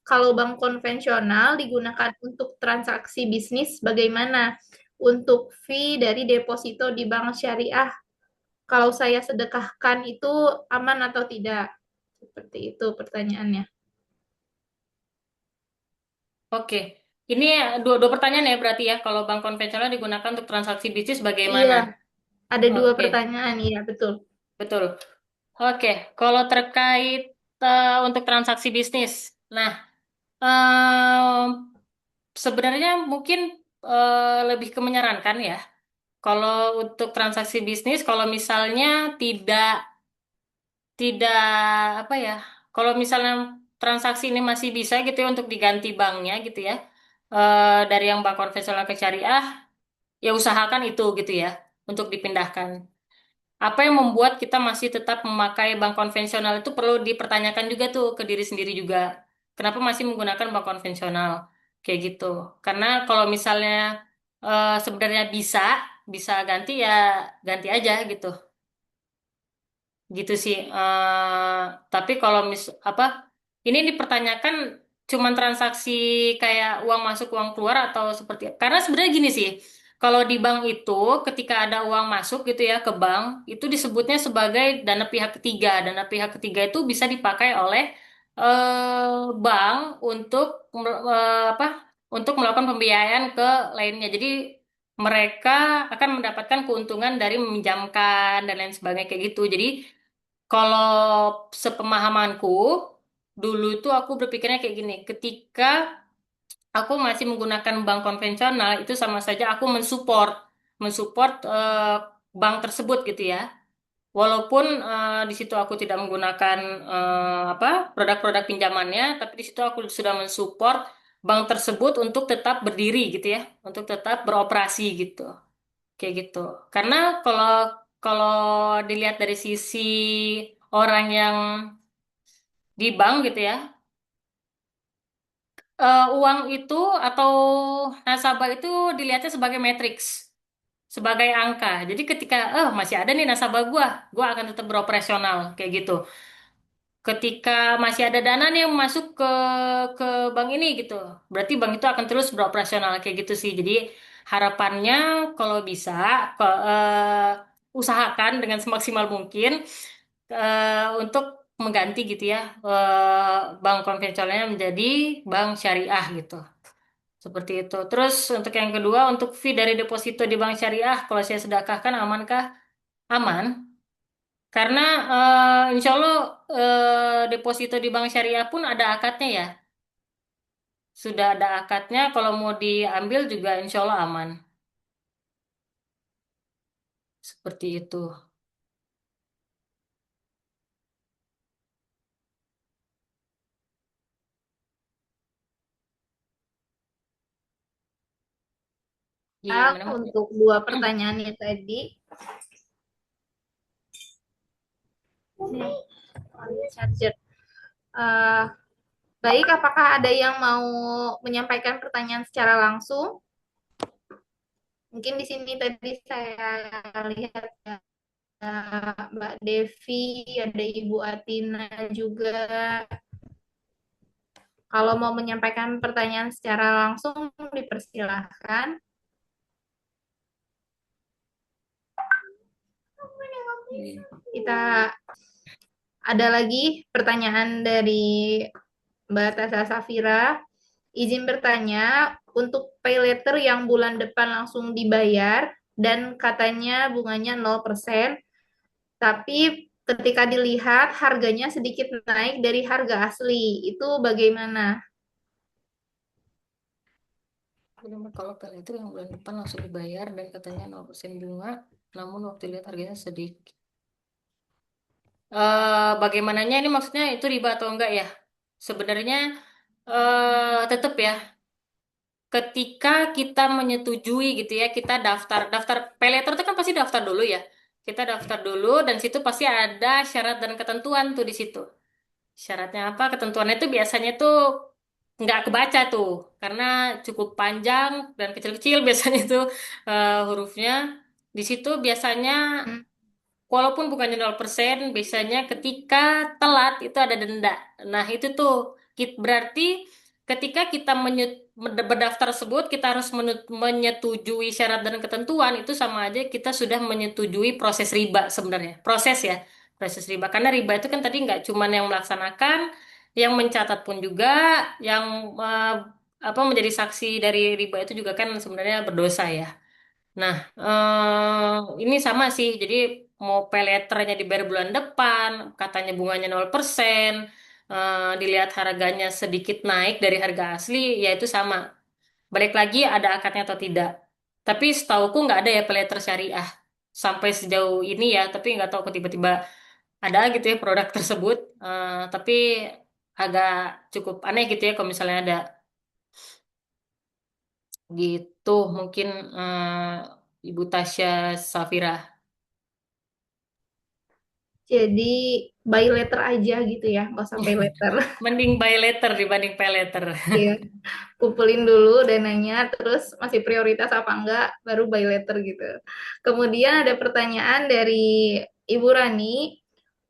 Speaker 1: kalau bank konvensional digunakan untuk transaksi bisnis, bagaimana untuk fee dari deposito di bank syariah? Kalau saya sedekahkan itu aman atau tidak? Seperti itu pertanyaannya.
Speaker 2: Oke, ini dua pertanyaan ya berarti ya. Kalau bank konvensional digunakan untuk transaksi bisnis
Speaker 1: Iya,
Speaker 2: bagaimana?
Speaker 1: ada dua
Speaker 2: Oke,
Speaker 1: pertanyaan, iya betul.
Speaker 2: betul. Oke, kalau terkait untuk transaksi bisnis, nah. Sebenarnya mungkin lebih ke menyarankan ya. Kalau untuk transaksi bisnis, kalau misalnya tidak tidak apa ya, kalau misalnya transaksi ini masih bisa gitu ya untuk diganti banknya gitu ya, dari yang bank konvensional ke syariah, ya usahakan itu gitu ya untuk dipindahkan. Apa yang membuat kita masih tetap memakai bank konvensional itu perlu dipertanyakan juga tuh ke diri sendiri juga. Kenapa masih menggunakan bank konvensional? Kayak gitu. Karena kalau misalnya sebenarnya bisa ganti ya ganti aja gitu. Gitu sih. Tapi kalau apa ini dipertanyakan cuman transaksi kayak uang masuk uang keluar atau seperti karena sebenarnya gini sih. Kalau di bank itu ketika ada uang masuk gitu ya ke bank itu disebutnya sebagai dana pihak ketiga. Dana pihak ketiga itu bisa dipakai oleh bank untuk apa? Untuk melakukan pembiayaan ke lainnya. Jadi mereka akan mendapatkan keuntungan dari meminjamkan dan lain sebagainya kayak gitu. Jadi kalau sepemahamanku, dulu itu aku berpikirnya kayak gini, ketika aku masih menggunakan bank konvensional, itu sama saja aku mensupport bank tersebut gitu ya. Walaupun di situ aku tidak menggunakan apa produk-produk pinjamannya, tapi di situ aku sudah mensupport bank tersebut untuk tetap berdiri gitu ya, untuk tetap beroperasi gitu, kayak gitu. Karena kalau kalau dilihat dari sisi orang yang di bank gitu ya, uang itu atau nasabah itu dilihatnya sebagai matriks, sebagai angka. Jadi ketika, masih ada nih nasabah gua akan tetap beroperasional kayak gitu. Ketika masih ada dana nih yang masuk ke bank ini gitu, berarti bank itu akan terus beroperasional kayak gitu sih. Jadi harapannya kalau bisa, usahakan dengan semaksimal mungkin untuk mengganti gitu ya bank konvensionalnya menjadi bank syariah gitu. Seperti itu. Terus untuk yang kedua, untuk fee dari deposito di bank syariah, kalau saya sedekahkan amankah? Aman. Karena insya Allah deposito di bank syariah pun ada akadnya ya. Sudah ada akadnya, kalau mau diambil juga insya Allah aman. Seperti itu. Gimana Mas?
Speaker 1: Untuk dua pertanyaannya tadi, charger. Eh, baik, apakah ada yang mau menyampaikan pertanyaan secara langsung? Mungkin di sini tadi saya lihat ya. Mbak Devi, ada Ibu Atina juga. Kalau mau menyampaikan pertanyaan secara langsung, dipersilahkan. Kita ada lagi pertanyaan dari Mbak Tasa Safira. Izin bertanya, untuk pay letter yang bulan depan langsung dibayar dan katanya bunganya 0%, tapi ketika dilihat harganya sedikit naik dari harga asli. Itu bagaimana?
Speaker 2: Kalau pel itu yang bulan depan langsung dibayar dan katanya 0% bunga, namun waktu lihat harganya sedikit. Bagaimananya ini maksudnya itu riba atau enggak ya? Sebenarnya tetap ya, ketika kita menyetujui gitu ya, kita daftar daftar pay letter itu kan pasti daftar dulu ya. Kita daftar dulu dan situ pasti ada syarat dan ketentuan tuh di situ. Syaratnya apa? Ketentuannya itu biasanya tuh nggak kebaca tuh karena cukup panjang dan kecil-kecil biasanya tuh hurufnya. Di situ biasanya
Speaker 1: Hmm,
Speaker 2: walaupun bukannya 0%, biasanya ketika telat itu ada denda. Nah, itu tuh berarti ketika kita berdaftar tersebut, kita harus menyetujui syarat dan ketentuan, itu sama aja kita sudah menyetujui proses riba sebenarnya. Proses ya, proses riba. Karena riba itu kan tadi nggak cuma yang melaksanakan, yang mencatat pun juga, yang eh, apa menjadi saksi dari riba itu juga kan sebenarnya berdosa ya. Nah, ini sama sih. Jadi mau pay letternya dibayar bulan depan, katanya bunganya 0%, dilihat harganya sedikit naik dari harga asli, ya itu sama. Balik lagi ada akadnya atau tidak. Tapi setauku nggak ada ya pay letter syariah sampai sejauh ini ya. Tapi nggak tahu kok tiba-tiba ada gitu ya produk tersebut. Tapi agak cukup aneh gitu ya kalau misalnya ada gitu. Mungkin Ibu Tasya Safira.
Speaker 1: Jadi buy letter aja gitu ya, nggak usah pay letter.
Speaker 2: Mending buy letter dibanding pay letter.
Speaker 1: Iya, kumpulin dulu dananya, terus masih prioritas apa enggak, baru buy letter gitu. Kemudian ada pertanyaan dari Ibu Rani,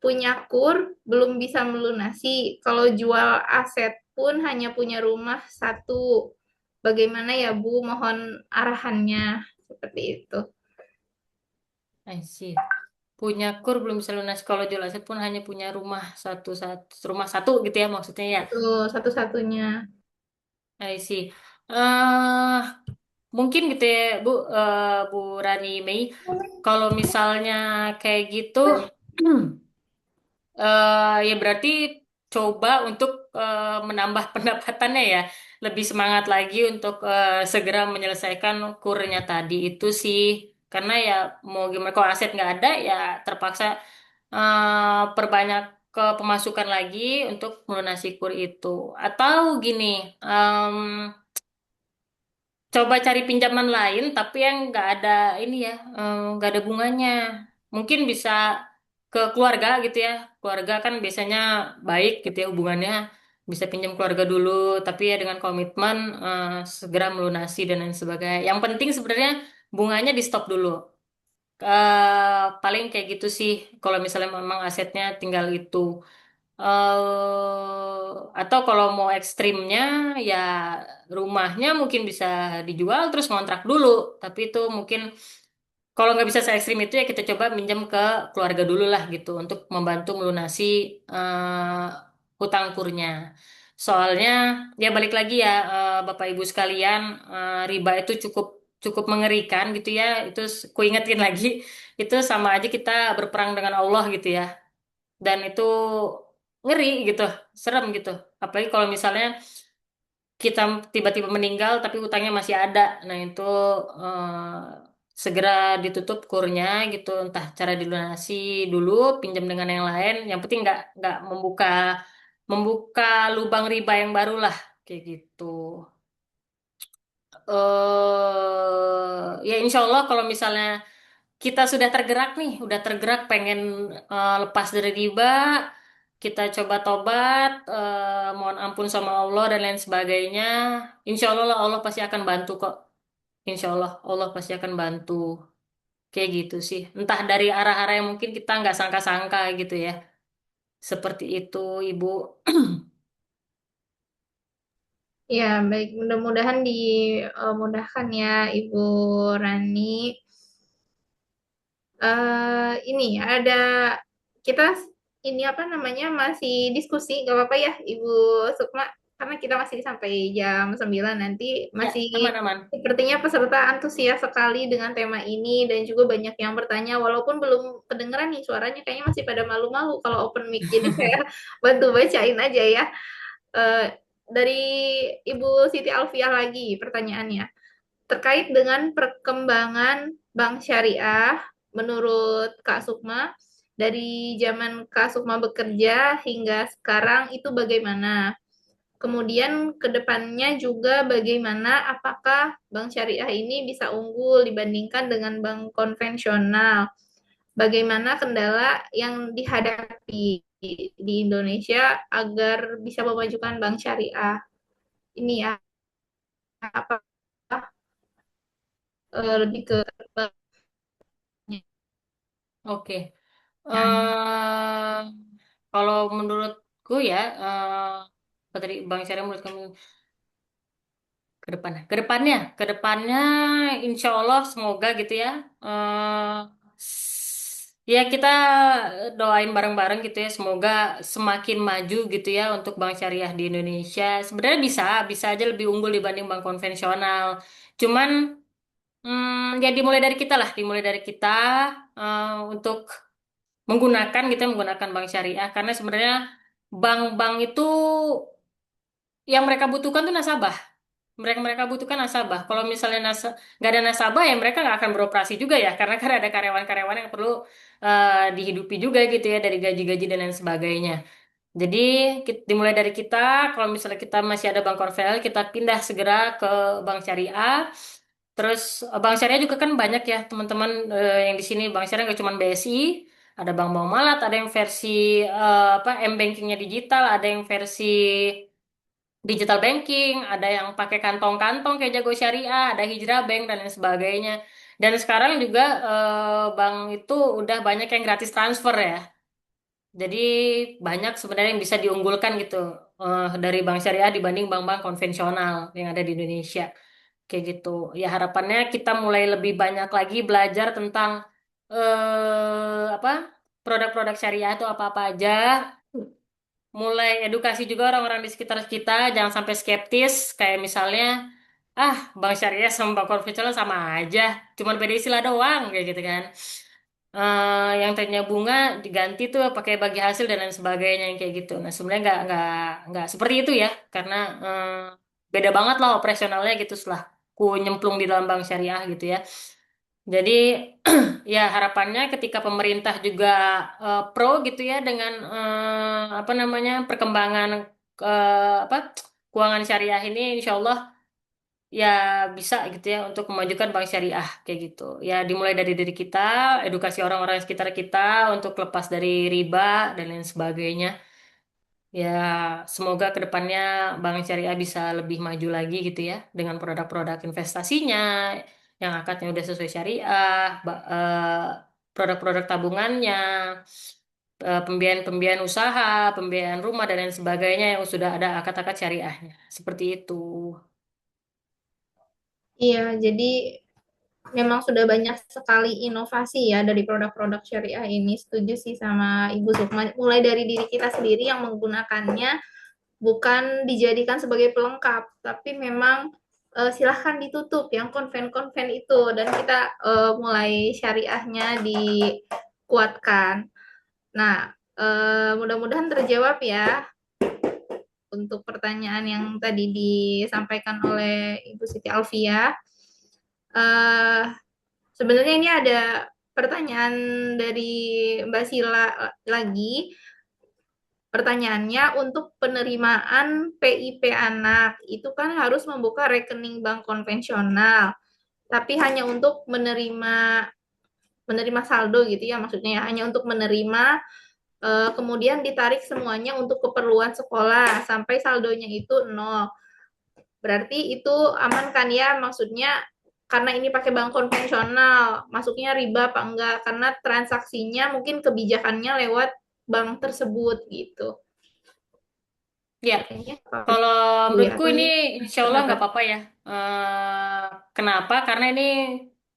Speaker 1: punya kur, belum bisa melunasi. Kalau jual aset pun hanya punya rumah satu. Bagaimana ya Bu? Mohon arahannya seperti itu.
Speaker 2: I see. Punya kur belum bisa lunas kalau jual aset pun hanya punya rumah rumah satu gitu ya maksudnya ya.
Speaker 1: Betul, satu-satunya.
Speaker 2: I see. eh Mungkin gitu ya Bu, Bu Rani Mei. Kalau misalnya kayak gitu, ya berarti coba untuk menambah pendapatannya ya. Lebih semangat lagi untuk segera menyelesaikan kurnya tadi itu sih. Karena ya mau gimana kalau aset nggak ada ya terpaksa perbanyak ke pemasukan lagi untuk melunasi kur itu. Atau gini, coba cari pinjaman lain tapi yang nggak ada ini ya, nggak ada bunganya. Mungkin bisa ke keluarga gitu ya. Keluarga kan biasanya baik gitu ya hubungannya. Bisa pinjam keluarga dulu, tapi ya dengan komitmen segera melunasi dan lain sebagainya. Yang penting sebenarnya bunganya di stop dulu. Paling kayak gitu sih. Kalau misalnya memang asetnya tinggal itu. Atau kalau mau ekstrimnya ya rumahnya mungkin bisa dijual terus ngontrak dulu. Tapi itu mungkin kalau nggak bisa se ekstrim itu ya kita coba minjem ke keluarga dulu lah gitu untuk membantu melunasi hutang kurnya. Soalnya ya balik lagi ya Bapak Ibu sekalian, riba itu cukup cukup mengerikan gitu ya. Itu ku ingetin lagi itu sama aja kita berperang dengan Allah gitu ya. Dan itu ngeri gitu, serem gitu. Apalagi kalau misalnya kita tiba-tiba meninggal tapi utangnya masih ada. Nah, itu segera ditutup kurnya gitu, entah cara dilunasi dulu, pinjam dengan yang lain. Yang penting nggak membuka membuka lubang riba yang baru lah kayak gitu. Ya insya Allah kalau misalnya kita sudah tergerak nih, udah tergerak pengen lepas dari riba, kita coba tobat, mohon ampun sama Allah dan lain sebagainya. Insya Allah Allah pasti akan bantu kok. Insya Allah Allah pasti akan bantu Kayak gitu sih. Entah dari arah-arah yang mungkin kita nggak sangka-sangka gitu ya. Seperti itu, Ibu.
Speaker 1: Ya, baik. Mudah-mudahan dimudahkan ya, Ibu Rani. Ini ya, ada kita ini apa namanya masih diskusi, nggak apa-apa ya, Ibu Sukma, karena kita masih sampai jam 9 nanti
Speaker 2: Ya,
Speaker 1: masih
Speaker 2: aman-aman.
Speaker 1: sepertinya peserta antusias sekali dengan tema ini dan juga banyak yang bertanya walaupun belum kedengeran nih suaranya kayaknya masih pada malu-malu kalau open mic. Jadi saya bantu bacain aja ya. Eh, dari Ibu Siti Alfiah lagi pertanyaannya terkait dengan perkembangan bank syariah menurut Kak Sukma dari zaman Kak Sukma bekerja hingga sekarang itu bagaimana? Kemudian ke depannya juga bagaimana apakah bank syariah ini bisa unggul dibandingkan dengan bank konvensional? Bagaimana kendala yang dihadapi di Indonesia agar bisa memajukan bank syariah? Ini ya, apa lebih ke
Speaker 2: Oke.
Speaker 1: pertanyaannya.
Speaker 2: Kalau menurutku ya, apa tadi Bang Syarif menurut kamu ke depannya, insya Allah semoga gitu ya. Ya kita doain bareng-bareng gitu ya, semoga semakin maju gitu ya untuk bank syariah di Indonesia. Sebenarnya bisa aja lebih unggul dibanding bank konvensional. Cuman ya dimulai dari kita lah, dimulai dari kita untuk menggunakan bank syariah karena sebenarnya bank-bank itu yang mereka butuhkan tuh nasabah. Mereka butuhkan nasabah. Kalau misalnya nggak ada nasabah ya mereka nggak akan beroperasi juga ya karena kan ada karyawan-karyawan yang perlu dihidupi juga gitu ya dari gaji-gaji dan lain sebagainya. Jadi dimulai dari kita, kalau misalnya kita masih ada bank konvensional, kita pindah segera ke bank syariah. Terus bank syariah juga kan banyak ya teman-teman yang di sini bank syariah nggak cuma BSI, ada Bank Muamalat, ada yang versi apa m-bankingnya digital, ada yang versi digital banking, ada yang pakai kantong-kantong kayak Jago Syariah, ada Hijrah Bank dan lain sebagainya. Dan sekarang juga bank itu udah banyak yang gratis transfer ya. Jadi banyak sebenarnya yang bisa diunggulkan gitu dari bank syariah dibanding bank-bank konvensional yang ada di Indonesia. Kayak gitu. Ya harapannya kita mulai lebih banyak lagi belajar tentang apa produk-produk syariah itu apa-apa aja. Mulai edukasi juga orang-orang di sekitar kita, jangan sampai skeptis. Kayak misalnya, bank syariah sama bank konvensional sama aja, cuman beda istilah doang kayak gitu kan. Yang tadinya bunga diganti tuh pakai bagi hasil dan lain sebagainya yang kayak gitu. Nah sebenarnya nggak seperti itu ya, karena beda banget lah operasionalnya gitu setelah ku nyemplung di dalam bank syariah gitu ya. Jadi ya harapannya ketika pemerintah juga pro gitu ya dengan apa namanya perkembangan apa keuangan syariah ini, insya Allah ya bisa gitu ya untuk memajukan bank syariah kayak gitu. Ya dimulai dari diri kita, edukasi orang-orang sekitar kita untuk lepas dari riba dan lain sebagainya. Ya semoga kedepannya bank syariah bisa lebih maju lagi gitu ya dengan produk-produk investasinya yang akadnya udah sesuai syariah, produk-produk tabungannya, pembiayaan-pembiayaan usaha, pembiayaan rumah dan lain sebagainya yang sudah ada akad-akad syariahnya. Seperti itu.
Speaker 1: Iya, jadi memang sudah banyak sekali inovasi ya dari produk-produk syariah ini. Setuju sih sama Ibu Sukma. Mulai dari diri kita sendiri yang menggunakannya bukan dijadikan sebagai pelengkap, tapi memang silahkan ditutup yang konven-konven itu dan kita mulai syariahnya dikuatkan. Nah, mudah-mudahan terjawab ya untuk pertanyaan yang tadi disampaikan oleh Ibu Siti Alfia. Eh, Sebenarnya ini ada pertanyaan dari Mbak Sila lagi. Pertanyaannya untuk penerimaan PIP anak itu kan harus membuka rekening bank konvensional, tapi hanya untuk menerima saldo gitu ya maksudnya ya, hanya untuk menerima kemudian ditarik semuanya untuk keperluan sekolah sampai saldonya itu nol. Berarti itu aman kan ya maksudnya karena ini pakai bank konvensional, masuknya riba apa enggak? Karena transaksinya mungkin kebijakannya lewat bank tersebut gitu.
Speaker 2: Ya,
Speaker 1: Kayaknya apa
Speaker 2: kalau
Speaker 1: dulu ya?
Speaker 2: menurutku
Speaker 1: Atau
Speaker 2: ini
Speaker 1: ini
Speaker 2: insya Allah
Speaker 1: pendapat.
Speaker 2: nggak apa-apa ya. Kenapa? Karena ini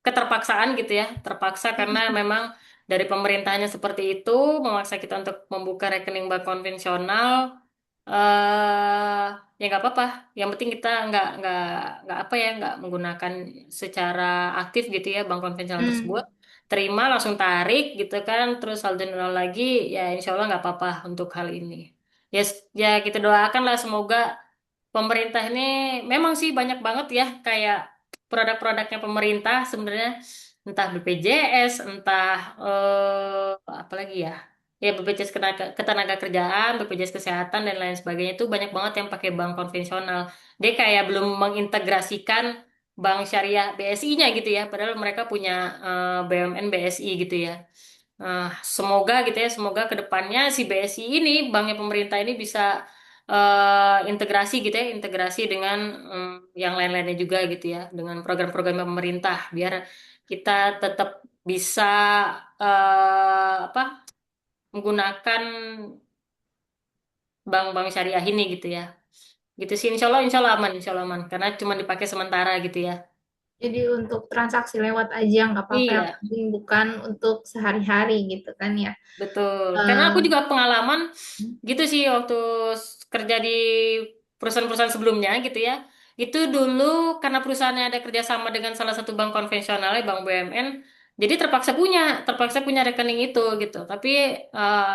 Speaker 2: keterpaksaan gitu ya. Terpaksa karena memang dari pemerintahnya seperti itu memaksa kita untuk membuka rekening bank konvensional. Ya nggak apa-apa. Yang penting kita nggak apa ya nggak menggunakan secara aktif gitu ya bank konvensional
Speaker 1: Hmm.
Speaker 2: tersebut. Terima langsung tarik gitu kan. Terus saldo nol lagi. Ya insya Allah nggak apa-apa untuk hal ini. Ya, ya kita doakan lah semoga pemerintah ini memang sih banyak banget ya kayak produk-produknya pemerintah sebenarnya entah BPJS, entah apa lagi ya. Ya BPJS ketenaga kerjaan, BPJS kesehatan dan lain sebagainya itu banyak banget yang pakai bank konvensional. Dia kayak belum mengintegrasikan bank syariah BSI-nya gitu ya, padahal mereka punya BUMN BSI gitu ya. Semoga gitu ya, semoga ke depannya si BSI ini, banknya pemerintah ini bisa integrasi gitu ya, integrasi dengan yang lain-lainnya juga gitu ya, dengan program-program pemerintah, biar kita tetap bisa apa menggunakan bank-bank syariah ini gitu ya. Gitu sih, insya Allah aman, insya Allah aman, karena cuma dipakai sementara gitu ya.
Speaker 1: Jadi untuk transaksi lewat aja nggak apa-apa, yang
Speaker 2: Iya.
Speaker 1: penting bukan untuk sehari-hari gitu kan ya.
Speaker 2: Betul, karena
Speaker 1: Eh,
Speaker 2: aku juga pengalaman gitu sih waktu kerja di perusahaan-perusahaan sebelumnya gitu ya. Itu dulu karena perusahaannya ada kerjasama dengan salah satu bank konvensional, ya, bank BUMN, jadi terpaksa punya rekening itu gitu. Tapi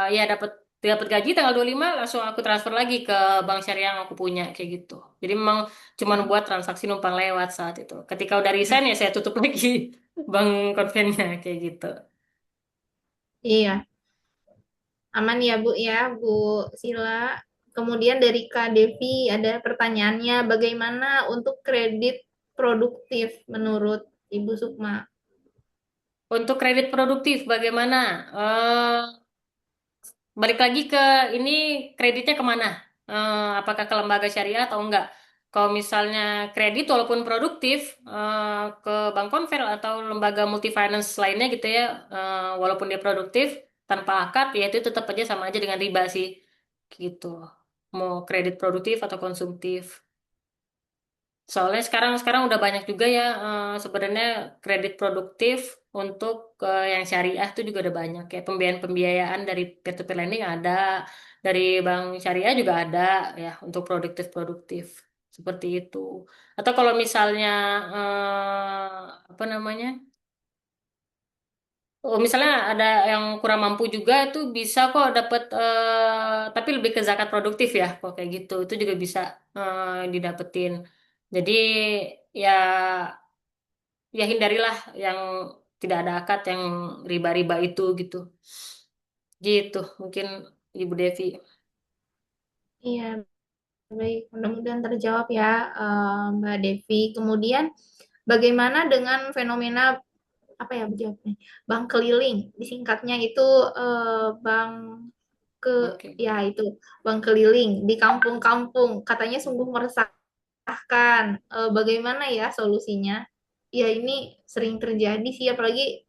Speaker 2: ya dapat dapat gaji tanggal 25 langsung aku transfer lagi ke bank syariah yang aku punya kayak gitu. Jadi memang cuma buat transaksi numpang lewat saat itu. Ketika udah resign ya saya tutup lagi bank konvennya kayak gitu.
Speaker 1: iya, aman ya Bu ya, Bu Sila. Kemudian dari Kak Devi ada pertanyaannya, bagaimana untuk kredit produktif menurut Ibu Sukma?
Speaker 2: Untuk kredit produktif bagaimana? Balik lagi ke ini kreditnya kemana? Apakah ke lembaga syariah atau enggak? Kalau misalnya kredit walaupun produktif ke bank konver atau lembaga multifinance lainnya gitu ya, walaupun dia produktif tanpa akad, ya itu tetap aja sama aja dengan riba sih, gitu. Mau kredit produktif atau konsumtif. Soalnya sekarang sekarang udah banyak juga ya sebenarnya kredit produktif untuk yang syariah itu juga udah banyak ya pembiayaan-pembiayaan dari peer-to-peer lending ada, dari bank syariah juga ada ya untuk produktif-produktif seperti itu. Atau kalau misalnya apa namanya? Oh, misalnya ada yang kurang mampu juga itu bisa kok dapat tapi lebih ke zakat produktif ya kok kayak gitu. Itu juga bisa didapetin. Jadi ya ya hindarilah yang tidak ada akad yang riba-riba itu gitu. Gitu mungkin Ibu Devi.
Speaker 1: Iya, baik. Mudah-mudahan terjawab ya, Mbak Devi. Kemudian, bagaimana dengan fenomena apa ya jawabnya? Bank keliling, disingkatnya itu bank ke
Speaker 2: Oke.
Speaker 1: ya itu bank keliling di kampung-kampung. Katanya sungguh meresahkan. Bagaimana ya solusinya? Ya ini sering terjadi sih, apalagi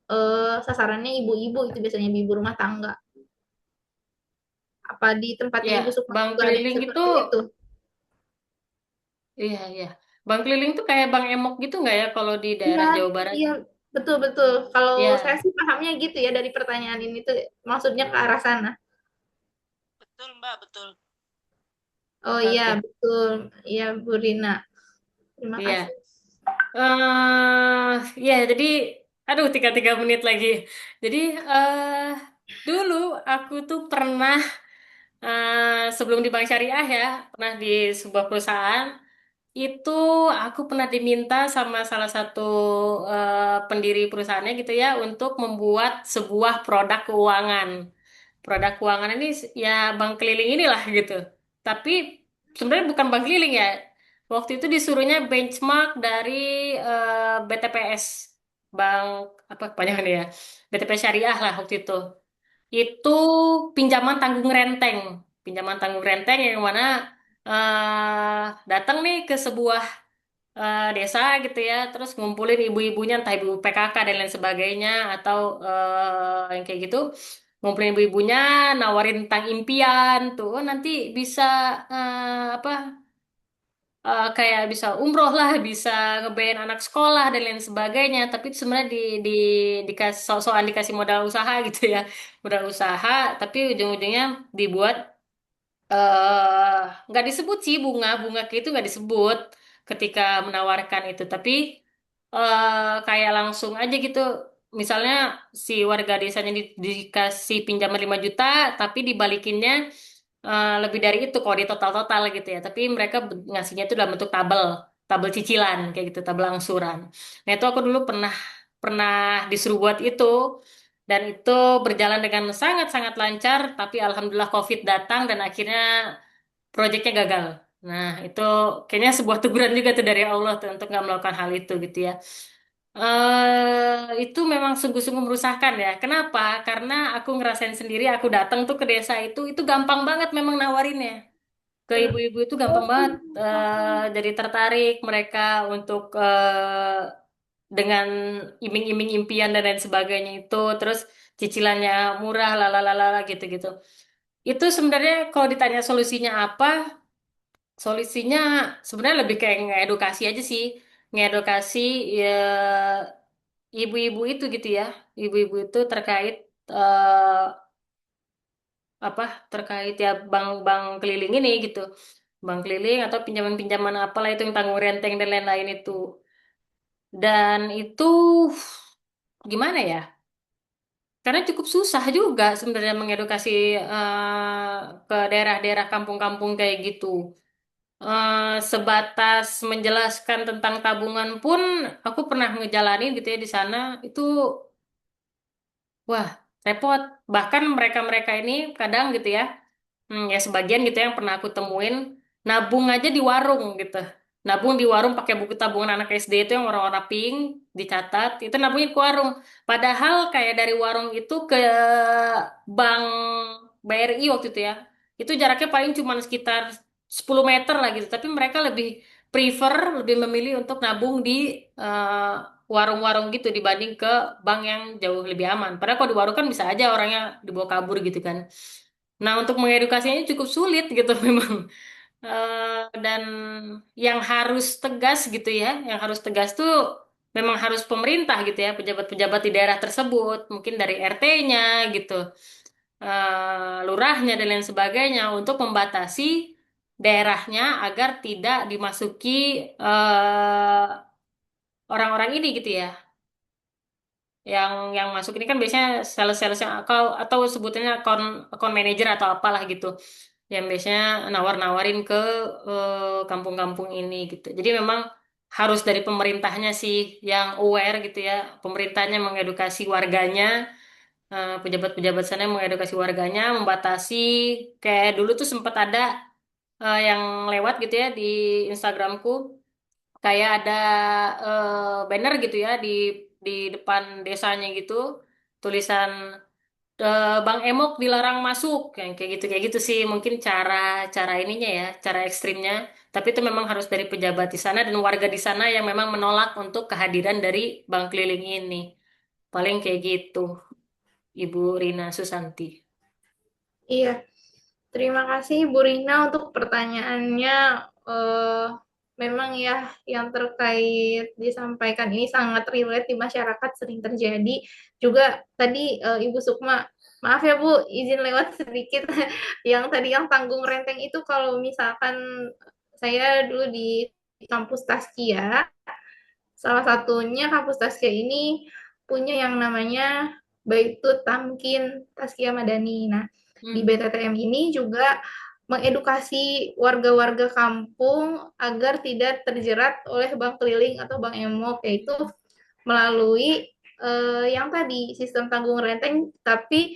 Speaker 1: sasarannya ibu-ibu itu biasanya ibu rumah tangga. Apa di tempatnya
Speaker 2: Ya,
Speaker 1: Ibu Sukma
Speaker 2: bank
Speaker 1: juga ada yang
Speaker 2: keliling itu
Speaker 1: seperti itu?
Speaker 2: iya iya. Bank keliling tuh kayak bank emok gitu nggak ya kalau di
Speaker 1: Iya,
Speaker 2: daerah Jawa Barat?
Speaker 1: iya, betul-betul. Kalau saya
Speaker 2: Ya,
Speaker 1: sih pahamnya gitu ya dari pertanyaan ini tuh maksudnya ke arah sana.
Speaker 3: Betul, Mbak, betul.
Speaker 1: Oh iya,
Speaker 2: oke.
Speaker 1: betul. Iya, Bu Rina. Terima kasih.
Speaker 2: Iya. Ya, jadi, aduh, tiga menit lagi. Jadi, dulu aku tuh pernah, sebelum di Bank Syariah ya, pernah di sebuah perusahaan, itu aku pernah diminta sama salah satu pendiri perusahaannya gitu ya, untuk membuat sebuah produk keuangan. Produk keuangan ini ya bank keliling inilah gitu. Tapi sebenarnya bukan bank keliling ya. Waktu itu disuruhnya benchmark dari BTPS, bank apa kepanjangannya ya, BTPS Syariah lah waktu itu. Itu pinjaman tanggung renteng, pinjaman tanggung renteng yang mana datang nih ke sebuah desa gitu ya, terus ngumpulin ibu-ibunya, entah ibu PKK dan lain sebagainya, atau yang kayak gitu, ngumpulin ibu-ibunya, nawarin tentang impian tuh. Oh, nanti bisa apa, kayak bisa umroh lah, bisa ngebayarin anak sekolah dan lain sebagainya. Tapi itu sebenarnya di dikasih soal dikasih modal usaha gitu ya, modal usaha, tapi ujung-ujungnya dibuat eh nggak disebut sih bunga kayak itu nggak disebut ketika menawarkan itu, tapi kayak langsung aja gitu. Misalnya si warga desanya dikasih pinjaman 5 juta, tapi dibalikinnya lebih dari itu kalau di total-total gitu ya. Tapi mereka ngasihnya itu dalam bentuk tabel, tabel cicilan kayak gitu, tabel angsuran. Nah itu aku dulu pernah pernah disuruh buat itu. Dan itu berjalan dengan sangat-sangat lancar, tapi alhamdulillah COVID datang dan akhirnya proyeknya gagal. Nah, itu kayaknya sebuah teguran juga tuh dari Allah tuh untuk nggak melakukan hal itu gitu ya. Itu memang sungguh-sungguh merusakkan ya. Kenapa? Karena aku ngerasain sendiri, aku datang tuh ke desa itu gampang banget memang nawarinnya. Ke ibu-ibu itu gampang banget,
Speaker 1: Oh,
Speaker 2: jadi tertarik mereka untuk dengan iming-iming impian dan lain sebagainya itu, terus cicilannya murah, lalalala gitu-gitu. Itu sebenarnya kalau ditanya solusinya apa, solusinya sebenarnya lebih kayak ngedukasi aja sih, ngedukasi ya ibu-ibu itu gitu ya, ibu-ibu itu terkait eh, apa terkait ya bank-bank keliling ini gitu, bank keliling atau pinjaman-pinjaman apalah itu yang tanggung renteng dan lain-lain itu. Dan itu gimana ya? Karena cukup susah juga sebenarnya mengedukasi ke daerah-daerah kampung-kampung kayak gitu. Sebatas menjelaskan tentang tabungan pun aku pernah ngejalanin gitu ya di sana itu, wah, repot. Bahkan mereka-mereka ini kadang gitu ya, ya sebagian gitu yang pernah aku temuin nabung aja di warung gitu. Nabung di warung pakai buku tabungan anak SD itu yang warna-warna pink dicatat, itu nabungin ke warung. Padahal kayak dari warung itu ke bank BRI waktu itu ya, itu jaraknya paling cuma sekitar 10 meter lah gitu. Tapi mereka lebih prefer, lebih memilih untuk nabung di eh, warung-warung gitu dibanding ke bank yang jauh lebih aman. Padahal kalau di warung kan bisa aja orangnya dibawa kabur gitu kan. Nah, untuk mengedukasinya cukup sulit gitu memang. Dan yang harus tegas gitu ya, yang harus tegas tuh memang harus pemerintah gitu ya, pejabat-pejabat di daerah tersebut, mungkin dari RT-nya gitu, lurahnya dan lain sebagainya untuk membatasi daerahnya agar tidak dimasuki orang-orang ini gitu ya. Yang masuk ini kan biasanya sales-sales yang atau sebutannya account manager atau apalah gitu, yang biasanya nawar-nawarin ke kampung-kampung ini gitu. Jadi memang harus dari pemerintahnya sih yang aware gitu ya, pemerintahnya mengedukasi warganya, pejabat-pejabat sana yang mengedukasi warganya, membatasi. Kayak dulu tuh sempat ada yang lewat gitu ya di Instagramku, kayak ada banner gitu ya di depan desanya gitu, tulisan Bang Emok dilarang masuk, yang kayak gitu sih mungkin cara cara ininya ya, cara ekstrimnya. Tapi itu memang harus dari pejabat di sana dan warga di sana yang memang menolak untuk kehadiran dari bank keliling ini. Paling kayak gitu, Ibu Rina Susanti.
Speaker 1: iya. Terima kasih Bu Rina untuk pertanyaannya. Eh, Memang ya yang terkait disampaikan ini sangat relate di masyarakat, sering terjadi. Juga tadi Ibu Sukma, maaf ya Bu, izin lewat sedikit. Yang tadi yang tanggung renteng itu kalau misalkan saya dulu di kampus Taskia, salah satunya kampus Taskia ini punya yang namanya Baitut Tamkin Taskia Madani. Nah, di
Speaker 2: Hmm.
Speaker 1: BTTM ini juga mengedukasi warga-warga kampung agar tidak terjerat oleh bank keliling atau bank emok, yaitu melalui yang tadi sistem tanggung renteng, tapi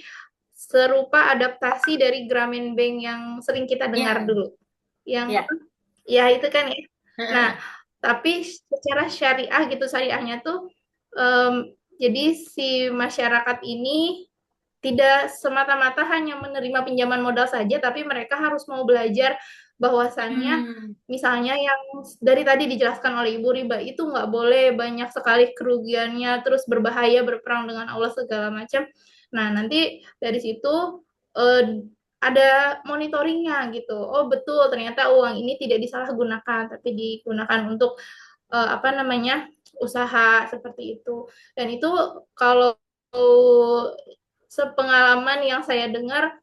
Speaker 1: serupa adaptasi dari Grameen Bank yang sering kita dengar
Speaker 2: Ya,
Speaker 1: dulu. Yang
Speaker 2: ya.
Speaker 1: ya itu kan ya. Nah, tapi secara syariah gitu, syariahnya tuh jadi si masyarakat ini tidak semata-mata hanya menerima pinjaman modal saja, tapi mereka harus mau belajar bahwasannya
Speaker 2: Hmm.
Speaker 1: misalnya yang dari tadi dijelaskan oleh Ibu, riba itu nggak boleh banyak sekali kerugiannya, terus berbahaya, berperang dengan Allah segala macam. Nah, nanti dari situ eh, ada monitoringnya gitu. Oh, betul, ternyata uang ini tidak disalahgunakan, tapi digunakan untuk apa namanya, usaha seperti itu. Dan itu kalau sepengalaman yang saya dengar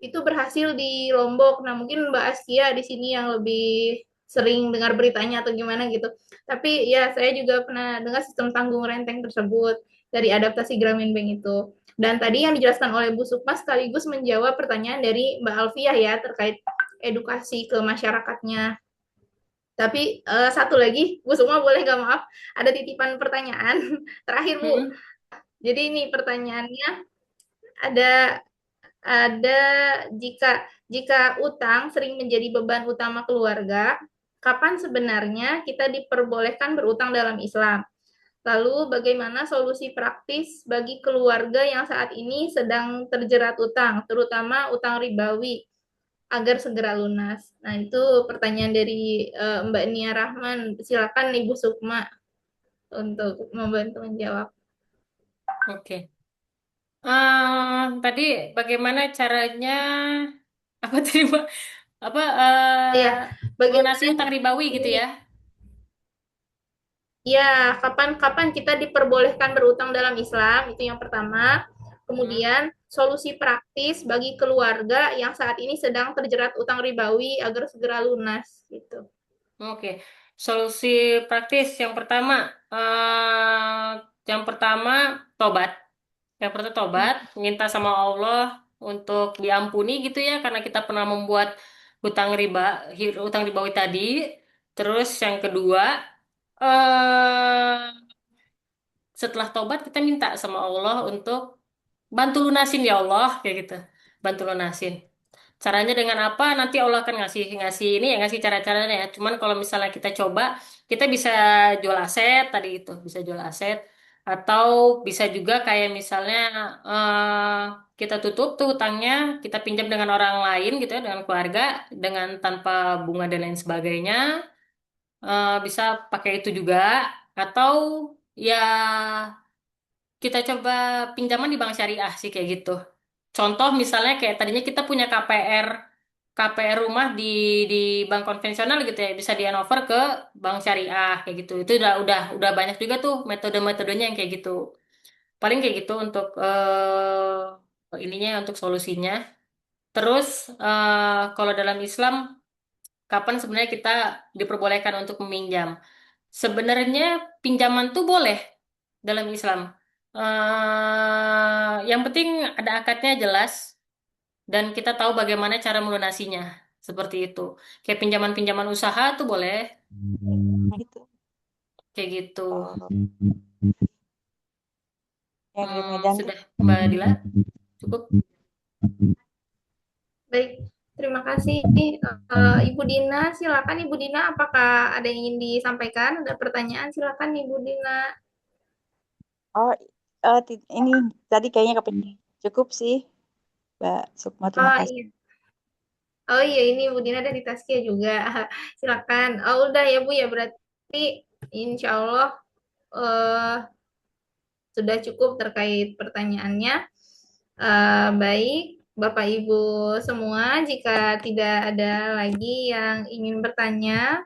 Speaker 1: itu berhasil di Lombok. Nah, mungkin Mbak Askia di sini yang lebih sering dengar beritanya atau gimana gitu. Tapi ya saya juga pernah dengar sistem tanggung renteng tersebut dari adaptasi Grameen Bank itu. Dan tadi yang dijelaskan oleh Bu Sukma sekaligus menjawab pertanyaan dari Mbak Alfiah ya terkait edukasi ke masyarakatnya. Tapi satu lagi, Bu Sukma boleh nggak, maaf, ada titipan pertanyaan terakhir Bu.
Speaker 2: Hmm.
Speaker 1: Jadi ini pertanyaannya, ada ada jika jika utang sering menjadi beban utama keluarga, kapan sebenarnya kita diperbolehkan berutang dalam Islam? Lalu bagaimana solusi praktis bagi keluarga yang saat ini sedang terjerat utang, terutama utang ribawi, agar segera lunas? Nah, itu pertanyaan dari Mbak Nia Rahman. Silakan Ibu Sukma untuk membantu menjawab.
Speaker 2: Oke. Tadi bagaimana caranya apa tadi Mbak? Apa
Speaker 1: Ya,
Speaker 2: melunasi
Speaker 1: bagaimana
Speaker 2: utang ribawi gitu
Speaker 1: ini?
Speaker 2: ya?
Speaker 1: Ya, kapan-kapan kita diperbolehkan berutang dalam Islam, itu yang pertama.
Speaker 2: Hmm.
Speaker 1: Kemudian, solusi praktis bagi keluarga yang saat ini sedang terjerat utang ribawi agar segera lunas, gitu.
Speaker 2: Oke. Solusi praktis eh yang pertama tobat. Yang pertama tobat, minta sama Allah untuk diampuni gitu ya, karena kita pernah membuat hutang riba, hutang ribawi tadi. Terus yang kedua, eh setelah tobat kita minta sama Allah untuk bantu lunasin ya Allah, kayak gitu. Bantu lunasin. Caranya dengan apa? Nanti Allah akan ngasih ngasih ini ya, ngasih cara-caranya ya. Cuman kalau misalnya kita coba, kita bisa jual aset tadi itu, bisa jual aset atau bisa juga kayak misalnya kita tutup tuh utangnya, kita pinjam dengan orang lain gitu ya, dengan keluarga, dengan tanpa bunga dan lain sebagainya. Bisa pakai itu juga atau ya kita coba pinjaman di bank syariah sih kayak gitu. Contoh misalnya kayak tadinya kita punya KPR rumah di bank konvensional gitu ya, bisa di handover ke bank syariah kayak gitu. Itu udah banyak juga tuh metode-metodenya yang kayak gitu. Paling kayak gitu untuk ininya untuk solusinya. Terus kalau dalam Islam kapan sebenarnya kita diperbolehkan untuk meminjam? Sebenarnya pinjaman tuh boleh dalam Islam. Yang penting ada akadnya jelas dan kita tahu bagaimana cara melunasinya. Seperti itu. Kayak pinjaman-pinjaman usaha tuh boleh.
Speaker 4: Gitu.
Speaker 2: Kayak gitu.
Speaker 4: Yang dari Medan tuh.
Speaker 2: Sudah, Mbak Dila? Cukup?
Speaker 1: Baik, terima kasih. Ibu Dina, silakan Ibu Dina, apakah ada yang ingin disampaikan? Ada pertanyaan, silakan Ibu Dina.
Speaker 4: Oh, ini tadi kayaknya cukup sih, Mbak Sukma. Terima
Speaker 1: Oh
Speaker 4: kasih.
Speaker 1: iya, oh iya, ini Ibu Dina dari Taskia juga. Silakan. Oh udah ya Bu ya, berarti Insya Allah eh, sudah cukup terkait pertanyaannya. Baik, Bapak Ibu semua, jika tidak ada lagi yang ingin bertanya,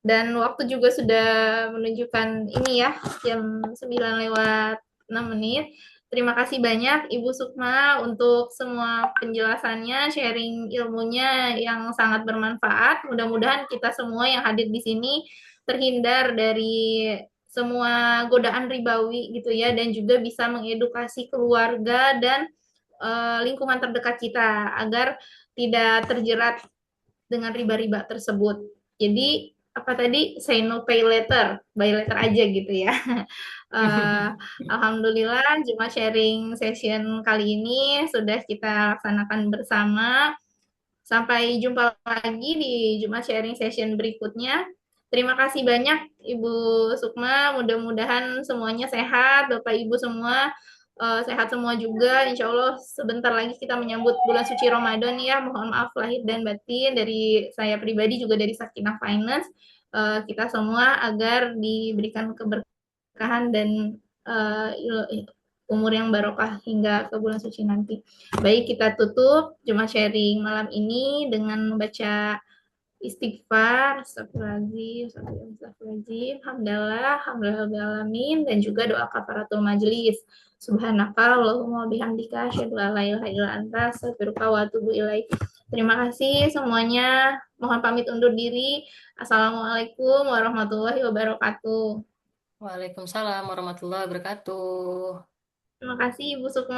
Speaker 1: dan waktu juga sudah menunjukkan ini ya, jam 9 lewat 6 menit. Terima kasih banyak Ibu Sukma untuk semua penjelasannya, sharing ilmunya yang sangat bermanfaat. Mudah-mudahan kita semua yang hadir di sini terhindar dari semua godaan ribawi gitu ya, dan juga bisa mengedukasi keluarga dan lingkungan terdekat kita agar tidak terjerat dengan riba-riba tersebut. Jadi apa tadi, say no pay later, buy later aja gitu ya. Uh, Alhamdulillah Jumat sharing session kali ini sudah kita laksanakan bersama. Sampai jumpa lagi di Jumat sharing session berikutnya. Terima kasih banyak Ibu Sukma, mudah-mudahan semuanya sehat, Bapak Ibu semua sehat semua juga. Insya Allah sebentar lagi kita menyambut bulan suci Ramadan ya. Mohon maaf lahir dan batin dari saya pribadi juga dari Sakinah Finance. Kita semua agar diberikan keberkahan dan umur yang barokah hingga ke bulan suci nanti. Baik, kita tutup Jumat sharing malam ini dengan membaca istighfar, astagfirullahaladzim, astagfirullahaladzim, hamdalah, hamdalah, alamin, dan juga doa kafaratul majelis. Subhanaka Allahumma bihamdika asyhadu an la ilaha illa anta astaghfiruka wa atubu ilaik. Terima kasih semuanya. Mohon pamit undur diri. Assalamualaikum warahmatullahi wabarakatuh.
Speaker 2: Waalaikumsalam warahmatullahi wabarakatuh.
Speaker 1: Terima kasih Ibu Sukma.